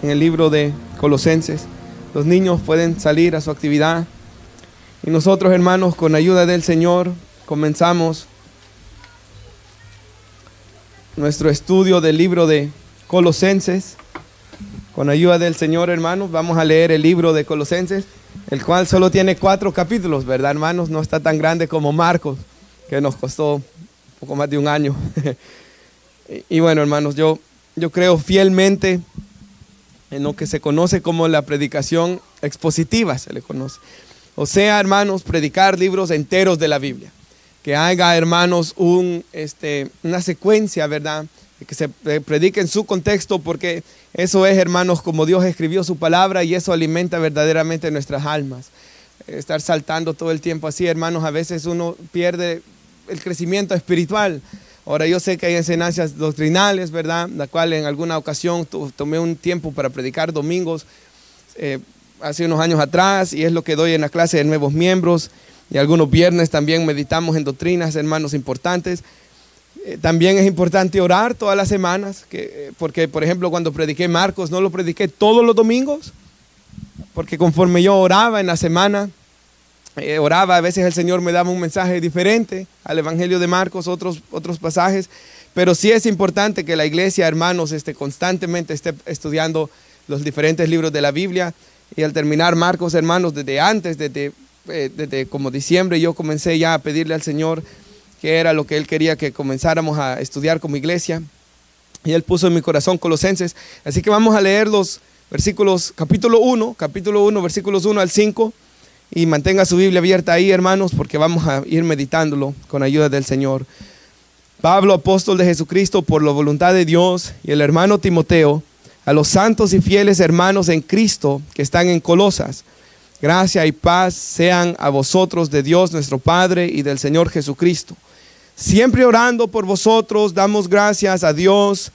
en el libro de Colosenses. Los niños pueden salir a su actividad. Y nosotros, hermanos, con ayuda del Señor, comenzamos nuestro estudio del libro de Colosenses. Con ayuda del Señor, hermanos, vamos a leer el libro de Colosenses, el cual solo tiene 4 capítulos, ¿verdad, hermanos? No está tan grande como Marcos, que nos costó un poco más de un año. Y bueno, hermanos, yo creo fielmente en lo que se conoce como la predicación expositiva, se le conoce. O sea, hermanos, predicar libros enteros de la Biblia. Que haya, hermanos, una secuencia, ¿verdad? Que se predique en su contexto, porque eso es, hermanos, como Dios escribió su palabra, y eso alimenta verdaderamente nuestras almas. Estar saltando todo el tiempo así, hermanos, a veces uno pierde el crecimiento espiritual. Ahora, yo sé que hay enseñanzas doctrinales, ¿verdad? La cual en alguna ocasión tomé un tiempo para predicar domingos hace unos años atrás, y es lo que doy en la clase de nuevos miembros. Y algunos viernes también meditamos en doctrinas, hermanos, importantes. También es importante orar todas las semanas, porque, por ejemplo, cuando prediqué Marcos, no lo prediqué todos los domingos, porque conforme yo oraba en la semana, oraba, a veces el Señor me daba un mensaje diferente al Evangelio de Marcos, otros pasajes, pero sí es importante que la iglesia, hermanos, constantemente esté estudiando los diferentes libros de la Biblia. Y al terminar Marcos, hermanos, desde como diciembre, yo comencé ya a pedirle al Señor qué era lo que Él quería que comenzáramos a estudiar como iglesia, y Él puso en mi corazón Colosenses. Así que vamos a leer los versículos, capítulo 1, versículos 1 al 5, y mantenga su Biblia abierta ahí, hermanos, porque vamos a ir meditándolo con ayuda del Señor. Pablo, apóstol de Jesucristo por la voluntad de Dios, y el hermano Timoteo, a los santos y fieles hermanos en Cristo que están en Colosas, gracia y paz sean a vosotros de Dios nuestro Padre y del Señor Jesucristo. Siempre orando por vosotros, damos gracias a Dios,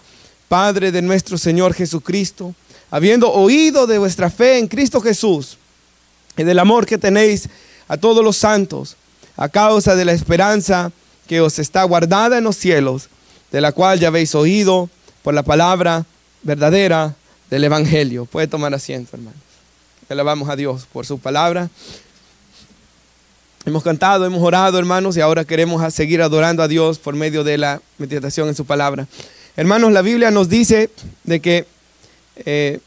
Padre de nuestro Señor Jesucristo, habiendo oído de vuestra fe en Cristo Jesús y del amor que tenéis a todos los santos, a causa de la esperanza que os está guardada en los cielos, de la cual ya habéis oído por la palabra verdadera del Evangelio. Puede tomar asiento, hermanos. Alabamos a Dios por su palabra. Hemos cantado, hemos orado, hermanos, y ahora queremos seguir adorando a Dios por medio de la meditación en su palabra. Hermanos, la Biblia nos dice de que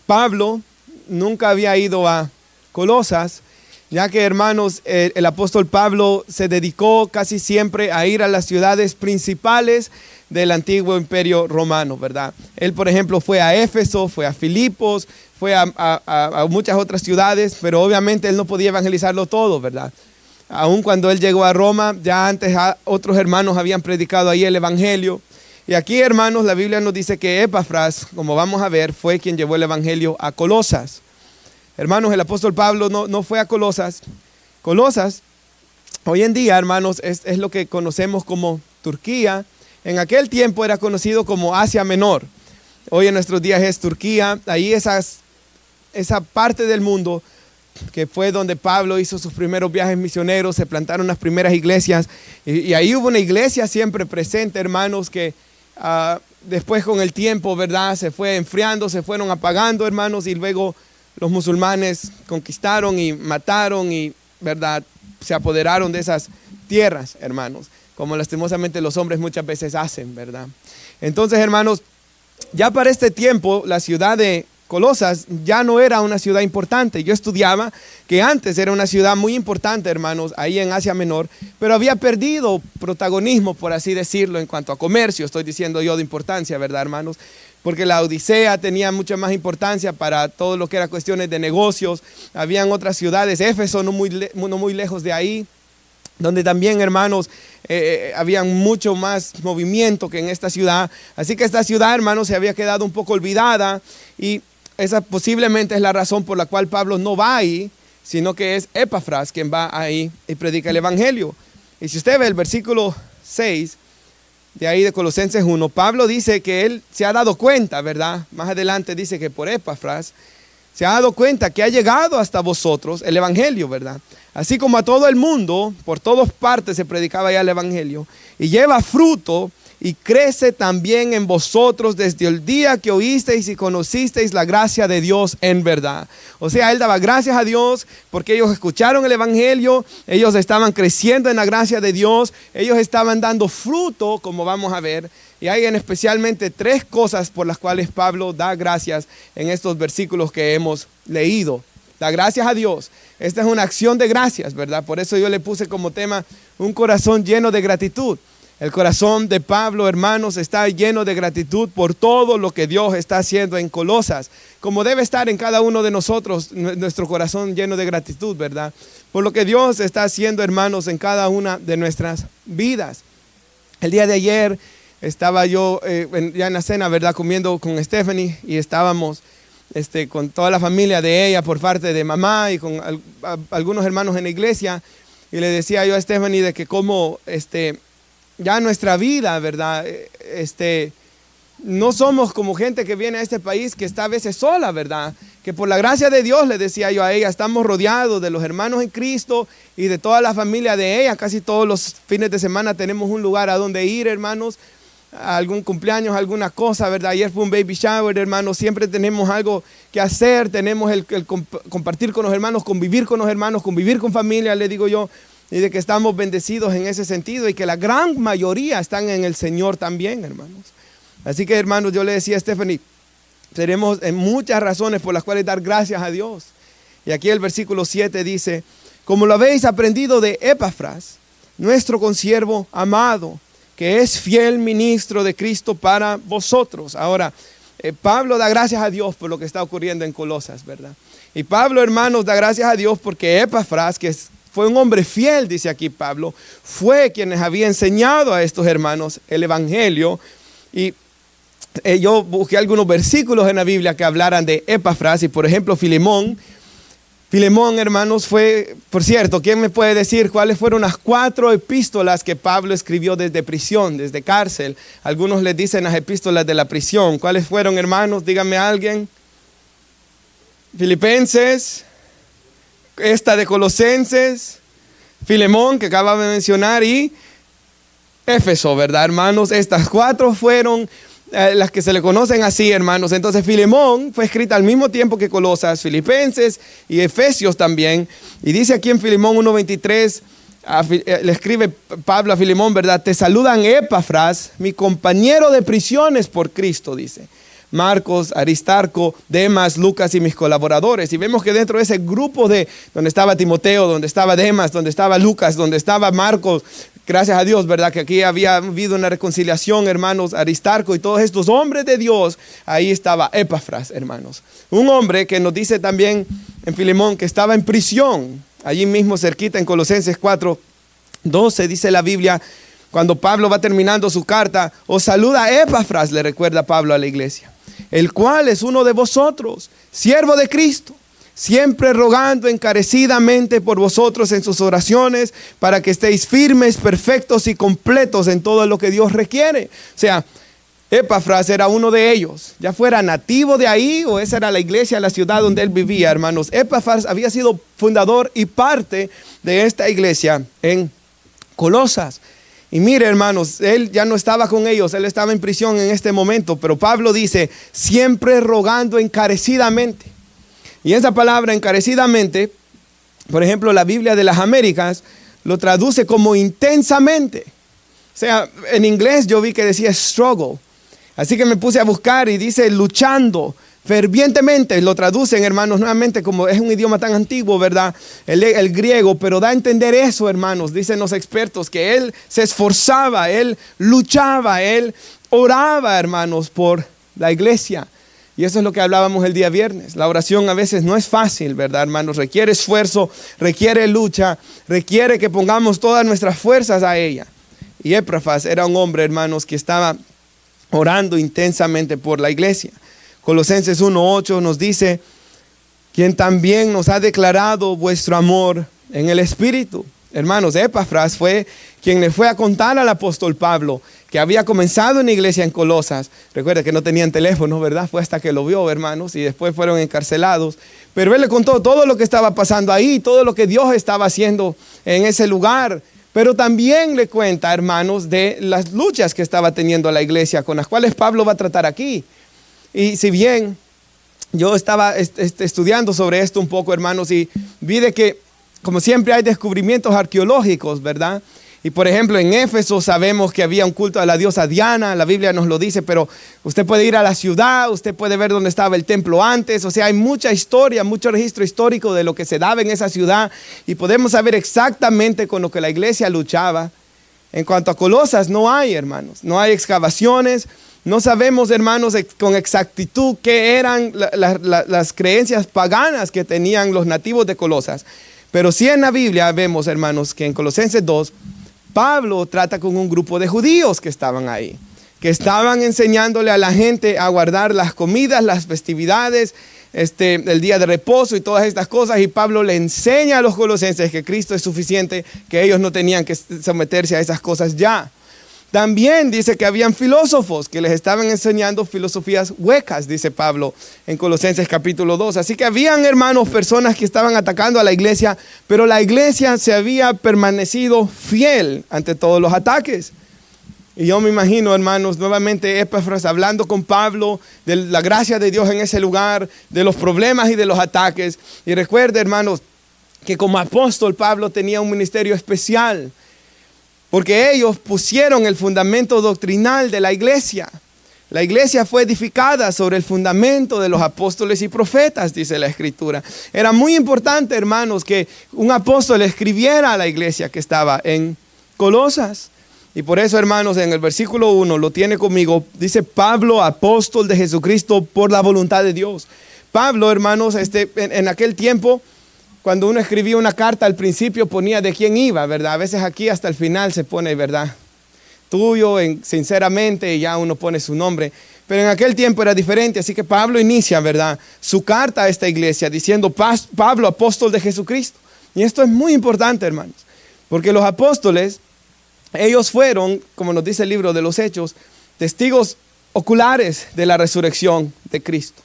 Pablo nunca había ido a Colosas, ya que, hermanos, el apóstol Pablo se dedicó casi siempre a ir a las ciudades principales del antiguo imperio romano, ¿verdad? Él, por ejemplo, fue a Éfeso, fue a Filipos, fue a muchas otras ciudades, pero obviamente él no podía evangelizarlo todo, ¿verdad? Aun cuando él llegó a Roma, ya antes otros hermanos habían predicado ahí el evangelio. Y aquí, hermanos, la Biblia nos dice que Epafras, como vamos a ver, fue quien llevó el evangelio a Colosas. Hermanos, el apóstol Pablo no fue a Colosas. Colosas, hoy en día, hermanos, es lo que conocemos como Turquía. En aquel tiempo era conocido como Asia Menor. Hoy en nuestros días es Turquía. Ahí esa parte del mundo que fue donde Pablo hizo sus primeros viajes misioneros, se plantaron las primeras iglesias, y ahí hubo una iglesia siempre presente, hermanos, que después con el tiempo, ¿verdad?, se fue enfriando, se fueron apagando, hermanos, y luego los musulmanes conquistaron y mataron y, ¿verdad?, se apoderaron de esas tierras, hermanos, como lastimosamente los hombres muchas veces hacen, ¿verdad? Entonces, hermanos, ya para este tiempo la ciudad de Colosas ya no era una ciudad importante. Yo estudiaba que antes era una ciudad muy importante, hermanos, ahí en Asia Menor, pero había perdido protagonismo, por así decirlo, en cuanto a comercio, estoy diciendo yo, de importancia, ¿verdad, hermanos? Porque la Odisea tenía mucha más importancia para todo lo que era cuestiones de negocios. Habían otras ciudades, Éfeso no muy lejos de ahí, donde también, hermanos, había mucho más movimiento que en esta ciudad. Así que esta ciudad, hermanos, se había quedado un poco olvidada, y esa posiblemente es la razón por la cual Pablo no va ahí, sino que es Epafras quien va ahí y predica el evangelio. Y si usted ve el versículo 6 de ahí de Colosenses 1, Pablo dice que él se ha dado cuenta, ¿verdad? Más adelante dice que por Epafras se ha dado cuenta que ha llegado hasta vosotros el evangelio, ¿verdad? Así como a todo el mundo, por todas partes se predicaba ya el evangelio, y lleva fruto y crece también en vosotros desde el día que oísteis y conocisteis la gracia de Dios en verdad. O sea, él daba gracias a Dios porque ellos escucharon el evangelio, ellos estaban creciendo en la gracia de Dios, ellos estaban dando fruto, como vamos a ver. Y hay especialmente 3 cosas por las cuales Pablo da gracias en estos versículos que hemos leído. Da gracias a Dios. Esta es una acción de gracias, ¿verdad? Por eso yo le puse como tema un corazón lleno de gratitud. El corazón de Pablo, hermanos, está lleno de gratitud por todo lo que Dios está haciendo en Colosas. Como debe estar en cada uno de nosotros, nuestro corazón lleno de gratitud, ¿verdad? Por lo que Dios está haciendo, hermanos, en cada una de nuestras vidas. El día de ayer estaba yo ya en la cena, ¿verdad? Comiendo con Stephanie y estábamos con toda la familia de ella por parte de mamá y con algunos hermanos en la iglesia. Y le decía yo a Stephanie de que como ya nuestra vida, ¿verdad? No somos como gente que viene a este país que está a veces sola, ¿verdad? Que por la gracia de Dios, le decía yo a ella, estamos rodeados de los hermanos en Cristo y de toda la familia de ella. Casi todos los fines de semana tenemos un lugar a donde ir, hermanos, a algún cumpleaños, alguna cosa, ¿verdad? Ayer fue un baby shower, hermanos, siempre tenemos algo que hacer, tenemos el compartir con los hermanos, convivir con familia, le digo yo. Y de que estamos bendecidos en ese sentido y que la gran mayoría están en el Señor también, hermanos. Así que, hermanos, yo le decía a Stephanie, tenemos muchas razones por las cuales dar gracias a Dios. Y aquí el versículo 7 dice, como lo habéis aprendido de Epafras, nuestro consiervo amado, que es fiel ministro de Cristo para vosotros. Ahora, Pablo da gracias a Dios por lo que está ocurriendo en Colosas, ¿verdad? Y Pablo, hermanos, da gracias a Dios porque Epafras, que fue un hombre fiel, dice aquí Pablo, fue quien les había enseñado a estos hermanos el evangelio. Y yo busqué algunos versículos en la Biblia que hablaran de Epafras y por ejemplo Filemón, hermanos, fue, por cierto, ¿quién me puede decir cuáles fueron las 4 epístolas que Pablo escribió desde prisión, desde cárcel? Algunos les dicen las epístolas de la prisión. ¿Cuáles fueron, hermanos? Díganme alguien. Filipenses, esta de Colosenses, Filemón, que acababa de mencionar, y Éfeso, ¿verdad, hermanos? Estas 4 fueron las que se le conocen así, hermanos. Entonces Filemón fue escrita al mismo tiempo que Colosas, Filipenses y Efesios también. Y dice aquí en Filemón 1:23, le escribe Pablo a Filemón, ¿verdad? Te saludan Epafras, mi compañero de prisiones por Cristo, dice. Marcos, Aristarco, Demas, Lucas y mis colaboradores. Y vemos que dentro de ese grupo donde estaba Timoteo, donde estaba Demas, donde estaba Lucas, donde estaba Marcos, gracias a Dios, ¿verdad? Que aquí había habido una reconciliación, hermanos, Aristarco y todos estos hombres de Dios. Ahí estaba Epafras, hermanos. Un hombre que nos dice también en Filemón que estaba en prisión. Allí mismo cerquita en Colosenses 4:12 dice la Biblia, cuando Pablo va terminando su carta, os saluda Epafras, le recuerda Pablo a la iglesia, el cual es uno de vosotros, siervo de Cristo, siempre rogando encarecidamente por vosotros en sus oraciones, para que estéis firmes, perfectos y completos en todo lo que Dios requiere. O sea, Epafras era uno de ellos, ya fuera nativo de ahí o esa era la iglesia, la ciudad donde él vivía, hermanos. Epafras había sido fundador y parte de esta iglesia en Colosas. Y mire, hermanos, él ya no estaba con ellos, él estaba en prisión en este momento, pero Pablo dice, siempre rogando encarecidamente. Y esa palabra encarecidamente, por ejemplo, la Biblia de las Américas lo traduce como intensamente. O sea, en inglés yo vi que decía struggle. Así que me puse a buscar y dice luchando fervientemente. Lo traducen, hermanos, nuevamente, como es un idioma tan antiguo, ¿verdad? El griego, pero da a entender eso, hermanos. Dicen los expertos que él se esforzaba, él luchaba, él oraba, hermanos, por la iglesia. Y eso es lo que hablábamos el día viernes. La oración a veces no es fácil, ¿verdad, hermanos? Requiere esfuerzo, requiere lucha, requiere que pongamos todas nuestras fuerzas a ella. Y Epafras era un hombre, hermanos, que estaba orando intensamente por la iglesia. Colosenses 1:8 nos dice, quien también nos ha declarado vuestro amor en el Espíritu. Hermanos, Epafras fue quien le fue a contar al apóstol Pablo que había comenzado una iglesia en Colosas. Recuerda que no tenían teléfono, ¿verdad? Fue hasta que lo vio, hermanos, y después fueron encarcelados. Pero él le contó todo lo que estaba pasando ahí, todo lo que Dios estaba haciendo en ese lugar. Pero también le cuenta, hermanos, de las luchas que estaba teniendo la iglesia, con las cuales Pablo va a tratar aquí. Y si bien yo estaba estudiando sobre esto un poco, hermanos, y vi de que, como siempre, hay descubrimientos arqueológicos, ¿verdad? Y por ejemplo, en Éfeso sabemos que había un culto a la diosa Diana, la Biblia nos lo dice, pero usted puede ir a la ciudad, usted puede ver dónde estaba el templo antes, o sea, hay mucha historia, mucho registro histórico de lo que se daba en esa ciudad y podemos saber exactamente con lo que la iglesia luchaba. En cuanto a Colosas, no hay, hermanos, no hay excavaciones, no sabemos, hermanos, con exactitud qué eran las creencias paganas que tenían los nativos de Colosas, pero sí en la Biblia vemos, hermanos, que en Colosenses 2, Pablo trata con un grupo de judíos que estaban ahí, que estaban enseñándole a la gente a guardar las comidas, las festividades, el día de reposo y todas estas cosas. Y Pablo le enseña a los colosenses que Cristo es suficiente, que ellos no tenían que someterse a esas cosas ya. También dice que habían filósofos que les estaban enseñando filosofías huecas, dice Pablo en Colosenses capítulo 2. Así que habían, hermanos, personas que estaban atacando a la iglesia, pero la iglesia se había permanecido fiel ante todos los ataques. Y yo me imagino, hermanos, nuevamente Epafras hablando con Pablo de la gracia de Dios en ese lugar, de los problemas y de los ataques. Y recuerde, hermanos, que como apóstol Pablo tenía un ministerio especial, porque ellos pusieron el fundamento doctrinal de la iglesia. La iglesia fue edificada sobre el fundamento de los apóstoles y profetas, dice la Escritura. Era muy importante, hermanos, que un apóstol escribiera a la iglesia que estaba en Colosas. Y por eso, hermanos, en el versículo 1, lo tiene conmigo, dice Pablo, apóstol de Jesucristo por la voluntad de Dios. Pablo, hermanos, en aquel tiempo, cuando uno escribía una carta al principio ponía de quién iba, ¿verdad? A veces aquí hasta el final se pone, ¿verdad? Tuyo, sinceramente, y ya uno pone su nombre. Pero en aquel tiempo era diferente, así que Pablo inicia, ¿verdad?, su carta a esta iglesia diciendo Pablo, apóstol de Jesucristo. Y esto es muy importante, hermanos, porque los apóstoles, ellos fueron, como nos dice el libro de los Hechos, testigos oculares de la resurrección de Cristo.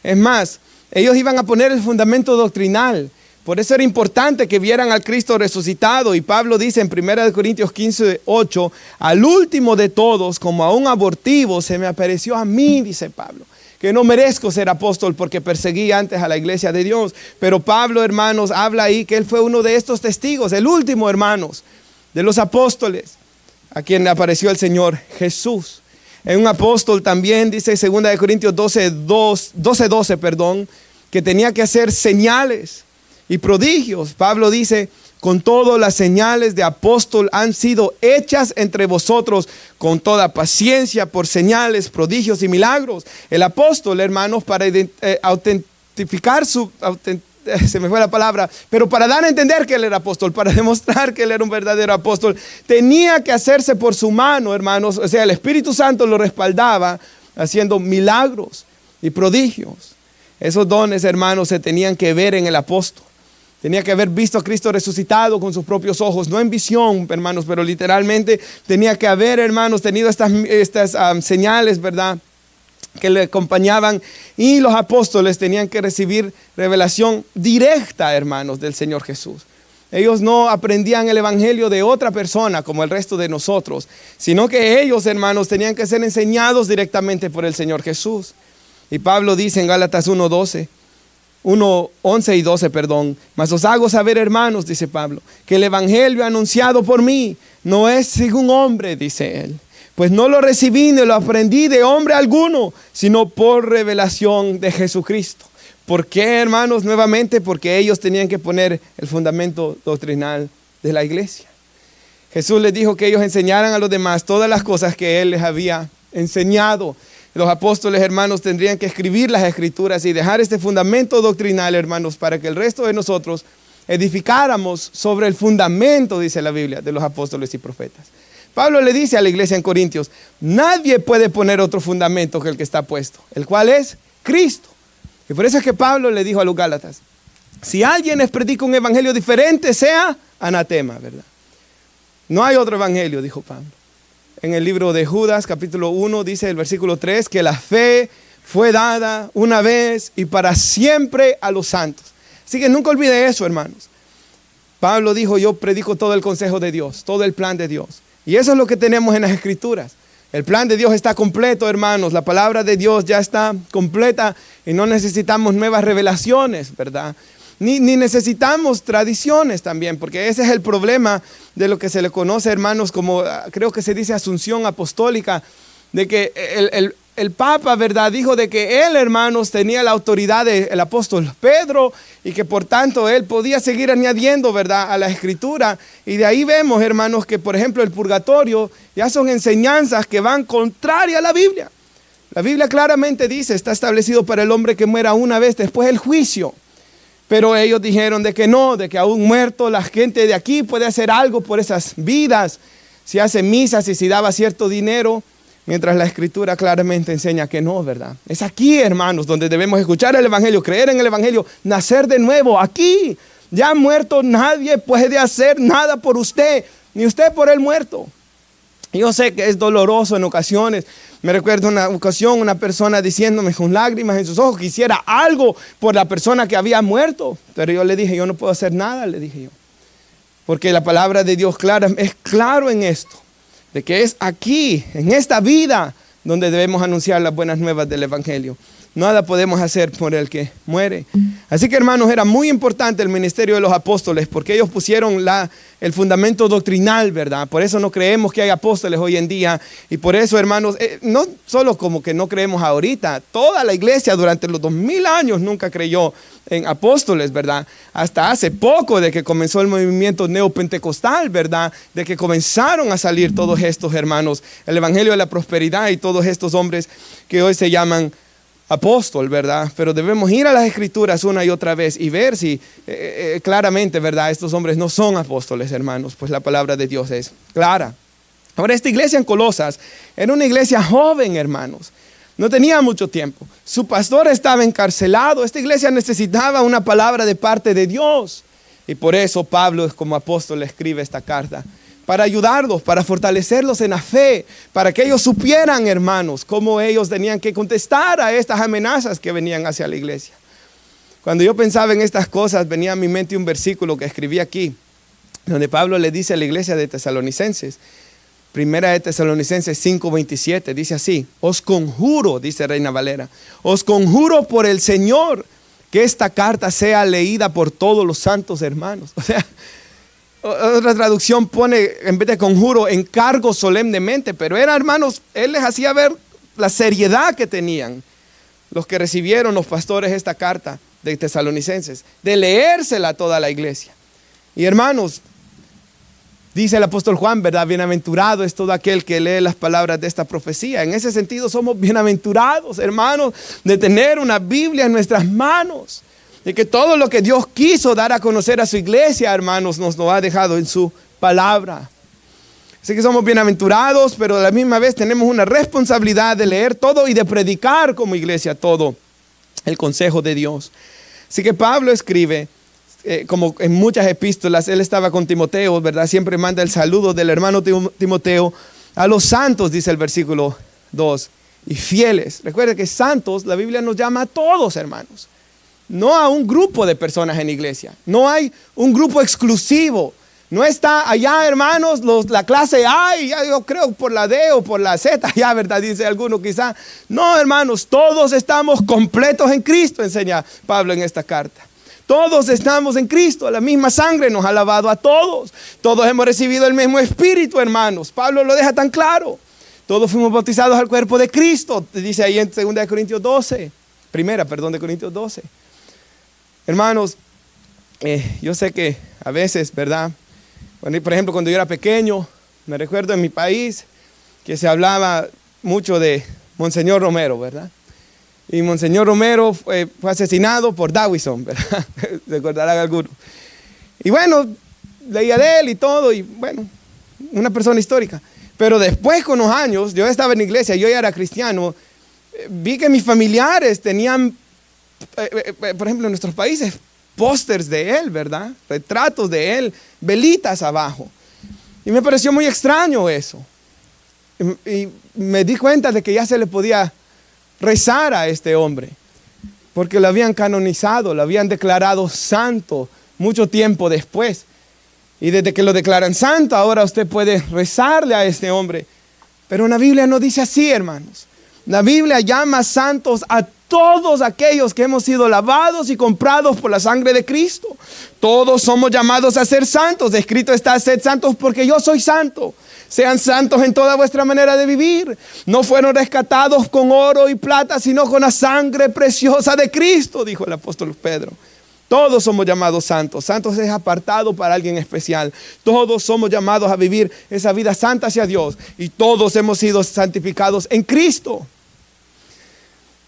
Es más, ellos iban a poner el fundamento doctrinal. Por eso era importante que vieran al Cristo resucitado. Y Pablo dice en 1 Corintios 15:8, al último de todos, como a un abortivo, se me apareció a mí, dice Pablo, que no merezco ser apóstol porque perseguí antes a la iglesia de Dios. Pero Pablo, hermanos, habla ahí que él fue uno de estos testigos, el último, hermanos, de los apóstoles, a quien le apareció el Señor Jesús. En un apóstol también dice 2 Corintios 12:12, que tenía que hacer señales y prodigios. Pablo dice, con todo las señales de apóstol han sido hechas entre vosotros con toda paciencia por señales, prodigios y milagros. El apóstol, hermanos, para autentificar se me fue la palabra, pero para dar a entender que él era apóstol, para demostrar que él era un verdadero apóstol, tenía que hacerse por su mano, hermanos. O sea, el Espíritu Santo lo respaldaba haciendo milagros y prodigios. Esos dones, hermanos, se tenían que ver en el apóstol. Tenía que haber visto a Cristo resucitado con sus propios ojos, no en visión, hermanos, pero literalmente tenía que haber, hermanos, tenido estas señales, ¿verdad?, que le acompañaban. Y los apóstoles tenían que recibir revelación directa, hermanos, del Señor Jesús. Ellos no aprendían el evangelio de otra persona como el resto de nosotros, sino que ellos, hermanos, tenían que ser enseñados directamente por el Señor Jesús. Y Pablo dice en Gálatas 11 y 12, mas os hago saber, hermanos, dice Pablo, que el evangelio anunciado por mí no es según hombre, dice él, pues no lo recibí ni lo aprendí de hombre alguno, sino por revelación de Jesucristo. ¿Por qué, hermanos? Nuevamente, porque ellos tenían que poner el fundamento doctrinal de la iglesia. Jesús les dijo que ellos enseñaran a los demás todas las cosas que él les había enseñado. Los apóstoles, hermanos, tendrían que escribir las escrituras y dejar este fundamento doctrinal, hermanos, para que el resto de nosotros edificáramos sobre el fundamento, dice la Biblia, de los apóstoles y profetas. Pablo le dice a la iglesia en Corintios, nadie puede poner otro fundamento que el que está puesto, el cual es Cristo. Y por eso es que Pablo le dijo a los Gálatas, si alguien les predica un evangelio diferente, sea anatema, ¿verdad? No hay otro evangelio, dijo Pablo. En el libro de Judas, capítulo 1, dice el versículo 3, que la fe fue dada una vez y para siempre a los santos. Así que nunca olvide eso, hermanos. Pablo dijo, yo predico todo el consejo de Dios, todo el plan de Dios. Y eso es lo que tenemos en las Escrituras. El plan de Dios está completo, hermanos. La palabra de Dios ya está completa y no necesitamos nuevas revelaciones, ¿verdad? Ni necesitamos tradiciones también, porque ese es el problema de lo que se le conoce, hermanos, como creo que se dice asunción apostólica, de que el Papa, ¿verdad?, dijo de que él, hermanos, tenía la autoridad del apóstol Pedro y que por tanto él podía seguir añadiendo, ¿verdad?, a la Escritura. Y de ahí vemos, hermanos, que por ejemplo el purgatorio ya son enseñanzas que van contrarias a la Biblia. La Biblia claramente dice, está establecido para el hombre que muera una vez después del juicio. Pero ellos dijeron de que no, de que aún muerto la gente de aquí puede hacer algo por esas vidas, si hace misas y si daba cierto dinero, mientras la Escritura claramente enseña que no, ¿verdad? Es aquí, hermanos, donde debemos escuchar el Evangelio, creer en el Evangelio, nacer de nuevo, aquí. Ya muerto nadie puede hacer nada por usted, ni usted por el muerto. Yo sé que es doloroso en ocasiones. Me recuerdo una ocasión una persona diciéndome con lágrimas en sus ojos que hiciera algo por la persona que había muerto. Pero yo le dije, yo no puedo hacer nada, le dije yo. Porque la palabra de Dios es claro en esto. De que es aquí, en esta vida, donde debemos anunciar las buenas nuevas del Evangelio. Nada podemos hacer por el que muere. Así que, hermanos, era muy importante el ministerio de los apóstoles porque ellos pusieron el fundamento doctrinal, ¿verdad? Por eso no creemos que hay apóstoles hoy en día. Y por eso, hermanos, no solo como que no creemos ahorita, toda la iglesia durante los 2000 años nunca creyó en apóstoles, ¿verdad? Hasta hace poco de que comenzó el movimiento neopentecostal, ¿verdad? De que comenzaron a salir todos estos hermanos, el evangelio de la prosperidad y todos estos hombres que hoy se llaman apóstol, ¿verdad? Pero debemos ir a las Escrituras una y otra vez y ver si claramente, ¿verdad? Estos hombres no son apóstoles, hermanos, pues la palabra de Dios es clara. Ahora, esta iglesia en Colosas era una iglesia joven, hermanos. No tenía mucho tiempo. Su pastor estaba encarcelado. Esta iglesia necesitaba una palabra de parte de Dios. Y por eso Pablo, como apóstol, escribe esta carta. Para ayudarlos, para fortalecerlos en la fe, para que ellos supieran, hermanos, cómo ellos tenían que contestar a estas amenazas que venían hacia la iglesia. Cuando yo pensaba en estas cosas, venía a mi mente un versículo que escribí aquí, donde Pablo le dice a la iglesia de Tesalonicenses, Primera de Tesalonicenses 5:27, dice así: os conjuro, dice Reina Valera, os conjuro por el Señor que esta carta sea leída por todos los santos hermanos. O sea, otra traducción pone, en vez de conjuro, encargo solemnemente, pero era, hermanos, él les hacía ver la seriedad que tenían los que recibieron los pastores esta carta de Tesalonicenses, de leérsela a toda la iglesia. Y hermanos, dice el apóstol Juan, ¿verdad? Bienaventurado es todo aquel que lee las palabras de esta profecía. En ese sentido somos bienaventurados, hermanos, de tener una Biblia en nuestras manos. De que todo lo que Dios quiso dar a conocer a su iglesia, hermanos, nos lo ha dejado en su palabra. Así que somos bienaventurados, pero a la misma vez tenemos una responsabilidad de leer todo y de predicar como iglesia todo el consejo de Dios. Así que Pablo escribe, como en muchas epístolas, él estaba con Timoteo, ¿verdad? Siempre manda el saludo del hermano Timoteo a los santos, dice el versículo 2, y fieles. Recuerden que santos, la Biblia nos llama a todos, hermanos. No a un grupo de personas en iglesia. No hay un grupo exclusivo. No está allá, hermanos, la clase A, y ya yo creo por la D o por la Z, ya, ¿verdad? Dice alguno quizá. No, hermanos, todos estamos completos en Cristo, enseña Pablo en esta carta. Todos estamos en Cristo, la misma sangre nos ha lavado a todos. Todos hemos recibido el mismo Espíritu, hermanos. Pablo lo deja tan claro. Todos fuimos bautizados al cuerpo de Cristo, dice ahí en 2 Corintios 12. De Corintios 12. Hermanos, yo sé que a veces, ¿verdad? Por ejemplo, cuando yo era pequeño, me recuerdo en mi país que se hablaba mucho de Monseñor Romero, ¿verdad? Y Monseñor Romero fue asesinado por Dawson, ¿verdad? Recordarán algunos. Y bueno, leía de él y todo, y bueno, una persona histórica. Pero después, con los años, yo estaba en la iglesia, yo ya era cristiano, vi que mis familiares tenían, por ejemplo, en nuestros países, pósters de él, ¿verdad? Retratos de él, velitas abajo. Y me pareció muy extraño eso. Y me di cuenta de que ya se le podía rezar a este hombre, porque lo habían canonizado, lo habían declarado santo mucho tiempo después. Y desde que lo declaran santo, ahora usted puede rezarle a este hombre. Pero la Biblia no dice así, hermanos. La Biblia llama santos a todos aquellos que hemos sido lavados y comprados por la sangre de Cristo. Todos somos llamados a ser santos. Escrito está: sed santos porque yo soy santo. Sean santos en toda vuestra manera de vivir. No fueron rescatados con oro y plata, sino con la sangre preciosa de Cristo, dijo el apóstol Pedro. Todos somos llamados santos. Santos es apartado para alguien especial. Todos somos llamados a vivir esa vida santa hacia Dios. Y todos hemos sido santificados en Cristo.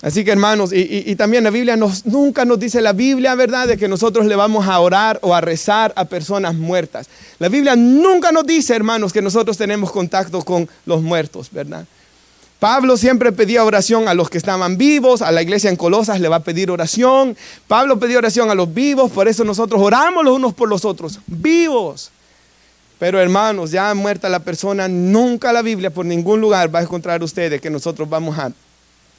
Así que, hermanos, y también la Biblia nunca nos dice la Biblia, ¿verdad?, de que nosotros le vamos a orar o a rezar a personas muertas. La Biblia nunca nos dice, hermanos, que nosotros tenemos contacto con los muertos, ¿verdad? Pablo siempre pedía oración a los que estaban vivos. A la iglesia en Colosas le va a pedir oración. Pablo pedía oración a los vivos. Por eso nosotros oramos los unos por los otros, vivos. Pero, hermanos, ya muerta la persona, nunca la Biblia por ningún lugar va a encontrar ustedes que nosotros vamos a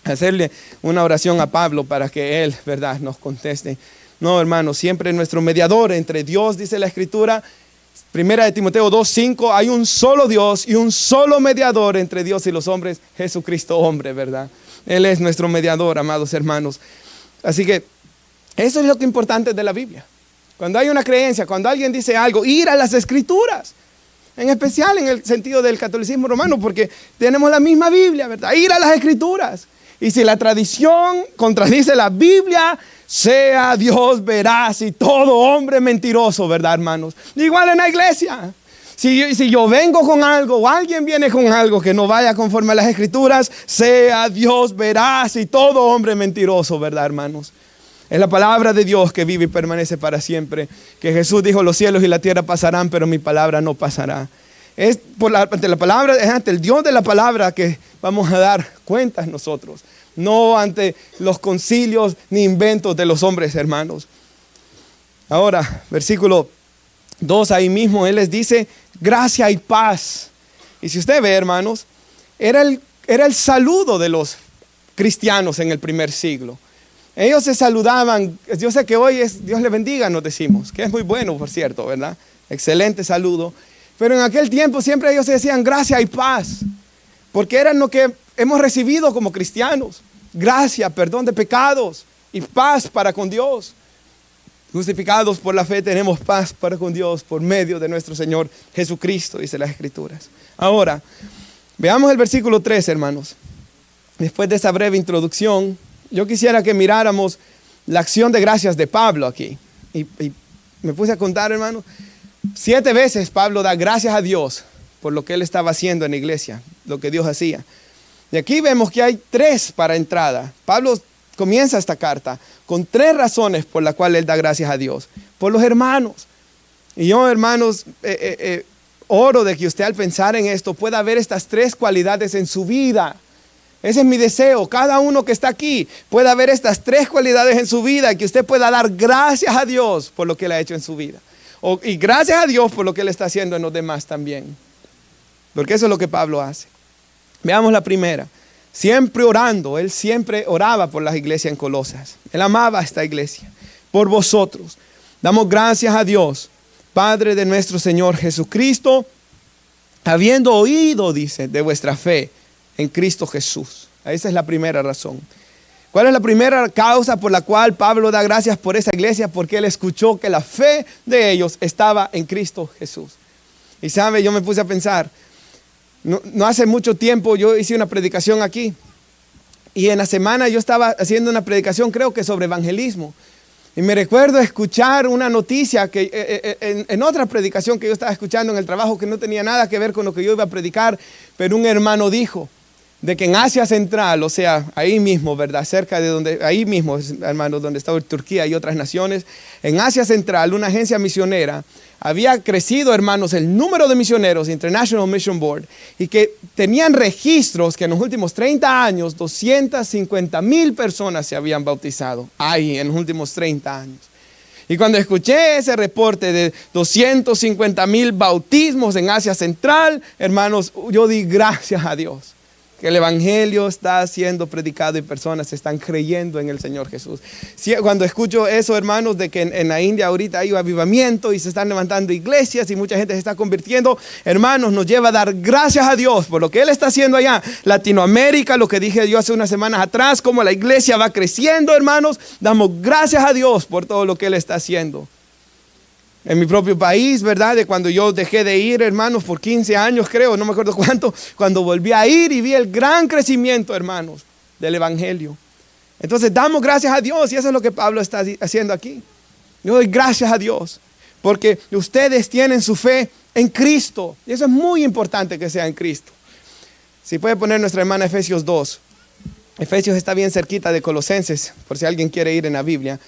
hacerle una oración a Pablo para que él, ¿verdad?, nos conteste. No, hermanos, siempre nuestro mediador entre Dios, dice la Escritura, 1 Timoteo 2:5, hay un solo Dios y un solo mediador entre Dios y los hombres, Jesucristo hombre, ¿verdad? Él es nuestro mediador, amados hermanos. Así que eso es lo que es importante de la Biblia. Cuando hay una creencia, cuando alguien dice algo, ir a las Escrituras. En especial en el sentido del catolicismo romano, porque tenemos la misma Biblia, ¿verdad? Ir a las Escrituras. Y si la tradición contradice la Biblia, sea Dios veraz y todo hombre mentiroso, ¿verdad, hermanos? Igual en la iglesia. Si yo vengo con algo o alguien viene con algo que no vaya conforme a las Escrituras, sea Dios veraz y todo hombre mentiroso, ¿verdad, hermanos? Es la palabra de Dios que vive y permanece para siempre. Que Jesús dijo: los cielos y la tierra pasarán, pero mi palabra no pasará. Es ante la palabra, es ante el Dios de la palabra que vamos a dar cuentas nosotros. No ante los concilios ni inventos de los hombres, hermanos. Ahora, versículo 2, ahí mismo Él les dice: gracia y paz. Y si usted ve, hermanos, era el saludo de los cristianos en el primer siglo. Ellos se saludaban. Yo sé que hoy es Dios le bendiga, nos decimos, que es muy bueno, por cierto, ¿verdad? Excelente saludo. Pero en aquel tiempo siempre ellos se decían gracia y paz, porque eran lo que hemos recibido como cristianos: gracia, perdón de pecados y paz para con Dios. Justificados por la fe tenemos paz para con Dios por medio de nuestro Señor Jesucristo, dice las Escrituras. Ahora, veamos el versículo 3, hermanos. Después de esa breve introducción, yo quisiera que miráramos la acción de gracias de Pablo aquí. Y me puse a contar, hermanos. 7 veces Pablo da gracias a Dios por lo que él estaba haciendo en la iglesia, lo que Dios hacía. Y aquí vemos que hay 3 para entrada. Pablo comienza esta carta con 3 razones por las cuales él da gracias a Dios. Por los hermanos. Y yo, hermanos, oro de que usted, al pensar en esto, pueda ver estas 3 cualidades en su vida. Ese es mi deseo. Cada uno que está aquí pueda ver estas 3 cualidades en su vida, y que usted pueda dar gracias a Dios por lo que él ha hecho en su vida. Y gracias a Dios por lo que él está haciendo en los demás también. Porque eso es lo que Pablo hace. Veamos la primera. Siempre orando. Él siempre oraba por las iglesias en Colosas. Él amaba a esta iglesia. Por vosotros. Damos gracias a Dios, Padre de nuestro Señor Jesucristo, habiendo oído, dice, de vuestra fe en Cristo Jesús. Esa es la primera razón. ¿Cuál es la primera causa por la cual Pablo da gracias por esa iglesia? Porque él escuchó que la fe de ellos estaba en Cristo Jesús. Y sabe, yo me puse a pensar, no hace mucho tiempo yo hice una predicación aquí. Y en la semana yo estaba haciendo una predicación, creo que sobre evangelismo. Y me recuerdo escuchar una noticia que en otra predicación que yo estaba escuchando en el trabajo, que no tenía nada que ver con lo que yo iba a predicar, pero un hermano dijo de que en Asia Central, o sea, ahí mismo, ¿verdad? Cerca de donde, ahí mismo, hermanos, donde estaba Turquía y otras naciones, en Asia Central, una agencia misionera, había crecido, hermanos, el número de misioneros, International Mission Board, y que tenían registros que en los últimos 30 años, 250,000 personas se habían bautizado, ahí, en los últimos 30 años. Y cuando escuché ese reporte de 250,000 bautismos en Asia Central, hermanos, yo di gracias a Dios. que el evangelio está siendo predicado y personas están creyendo en el Señor Jesús. Cuando escucho eso, hermanos, de que en la India ahorita hay avivamiento y se están levantando iglesias y mucha gente se está convirtiendo, hermanos, nos lleva a dar gracias a Dios por lo que Él está haciendo allá. Latinoamérica, lo que dije yo hace unas semanas atrás, como la iglesia va creciendo, hermanos, damos gracias a Dios por todo lo que Él está haciendo. En mi propio país, ¿verdad? De cuando yo dejé de ir, hermanos, por 15 años creo, no me acuerdo cuánto, cuando volví a ir y vi el gran crecimiento, hermanos, del evangelio. Entonces damos gracias a Dios y eso es lo que Pablo está haciendo aquí. Yo doy gracias a Dios porque ustedes tienen su fe en Cristo y eso es muy importante que sea en Cristo. Si puede poner nuestra hermana Efesios 2. Efesios está bien cerquita de Colosenses, por si alguien quiere ir en la Biblia.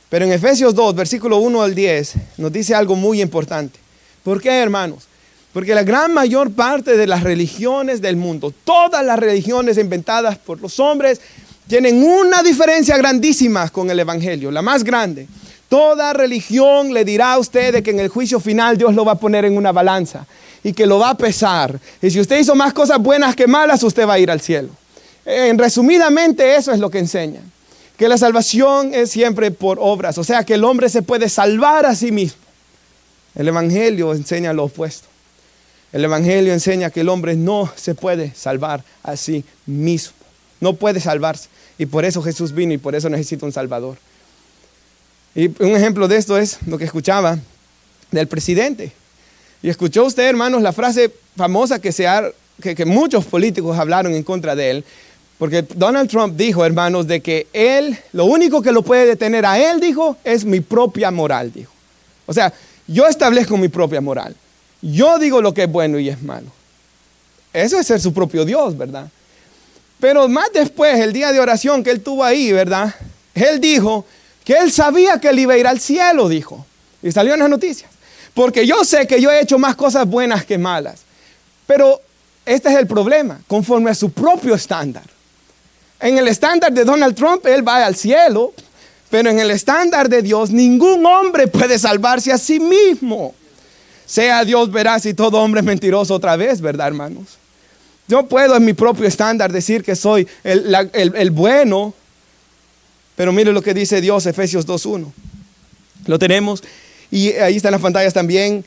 Pero en Efesios 2, versículo 1 al 10, nos dice algo muy importante. ¿Por qué, hermanos? Porque la gran mayor parte de las religiones del mundo, todas las religiones inventadas por los hombres, tienen una diferencia grandísima con el evangelio, la más grande. Toda religión le dirá a usted de que en el juicio final Dios lo va a poner en una balanza y que lo va a pesar. Y si usted hizo más cosas buenas que malas, usted va a ir al cielo. Resumidamente, eso es lo que enseñan. Que la salvación es siempre por obras, o sea que el hombre se puede salvar a sí mismo. El evangelio enseña lo opuesto. El evangelio enseña que el hombre no se puede salvar a sí mismo. No puede salvarse. Y por eso Jesús vino y por eso necesita un salvador. Y un ejemplo de esto es lo que escuchaba del presidente. Y escuchó usted, hermanos, la frase famosa que muchos políticos hablaron en contra de él. Porque Donald Trump dijo, hermanos, de que él, lo único que lo puede detener a él, dijo, es mi propia moral, dijo. O sea, yo establezco mi propia moral. Yo digo lo que es bueno y es malo. Eso es ser su propio Dios, ¿verdad? Pero más después, el día de oración que él tuvo ahí, ¿verdad? Él dijo que él sabía que él iba a ir al cielo, dijo. Y salió en las noticias. Porque yo sé que yo he hecho más cosas buenas que malas. Pero este es el problema, conforme a su propio estándar. En el estándar de Donald Trump, él va al cielo, pero en el estándar de Dios, ningún hombre puede salvarse a sí mismo. Sea Dios veraz y todo hombre es mentiroso otra vez, ¿verdad, hermanos? Yo puedo en mi propio estándar decir que soy el bueno, pero mire lo que dice Dios, Efesios 2:1. Lo tenemos, y ahí están las pantallas también.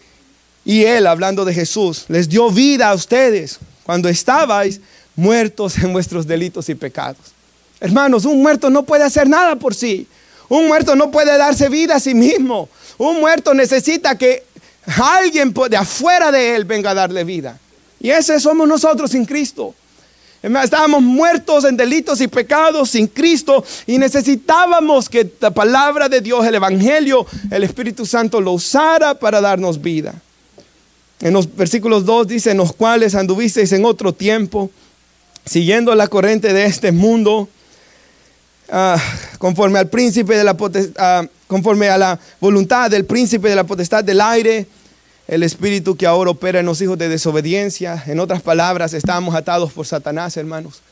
Y Él, hablando de Jesús, les dio vida a ustedes cuando estabais muertos en vuestros delitos y pecados. Hermanos, un muerto no puede hacer nada por sí. Un muerto no puede darse vida a sí mismo. Un muerto necesita que alguien de afuera de él venga a darle vida. Y ese somos nosotros sin Cristo. Estábamos muertos en delitos y pecados sin Cristo y necesitábamos que la palabra de Dios, el evangelio, el Espíritu Santo lo usara para darnos vida. En los versículos 2 dice, en los cuales anduvisteis en otro tiempo, siguiendo la corriente de este mundo, conforme al príncipe de la conforme a la voluntad del príncipe de la potestad del aire, el espíritu que ahora opera en los hijos de desobediencia. En otras palabras, estamos atados por Satanás, hermanos.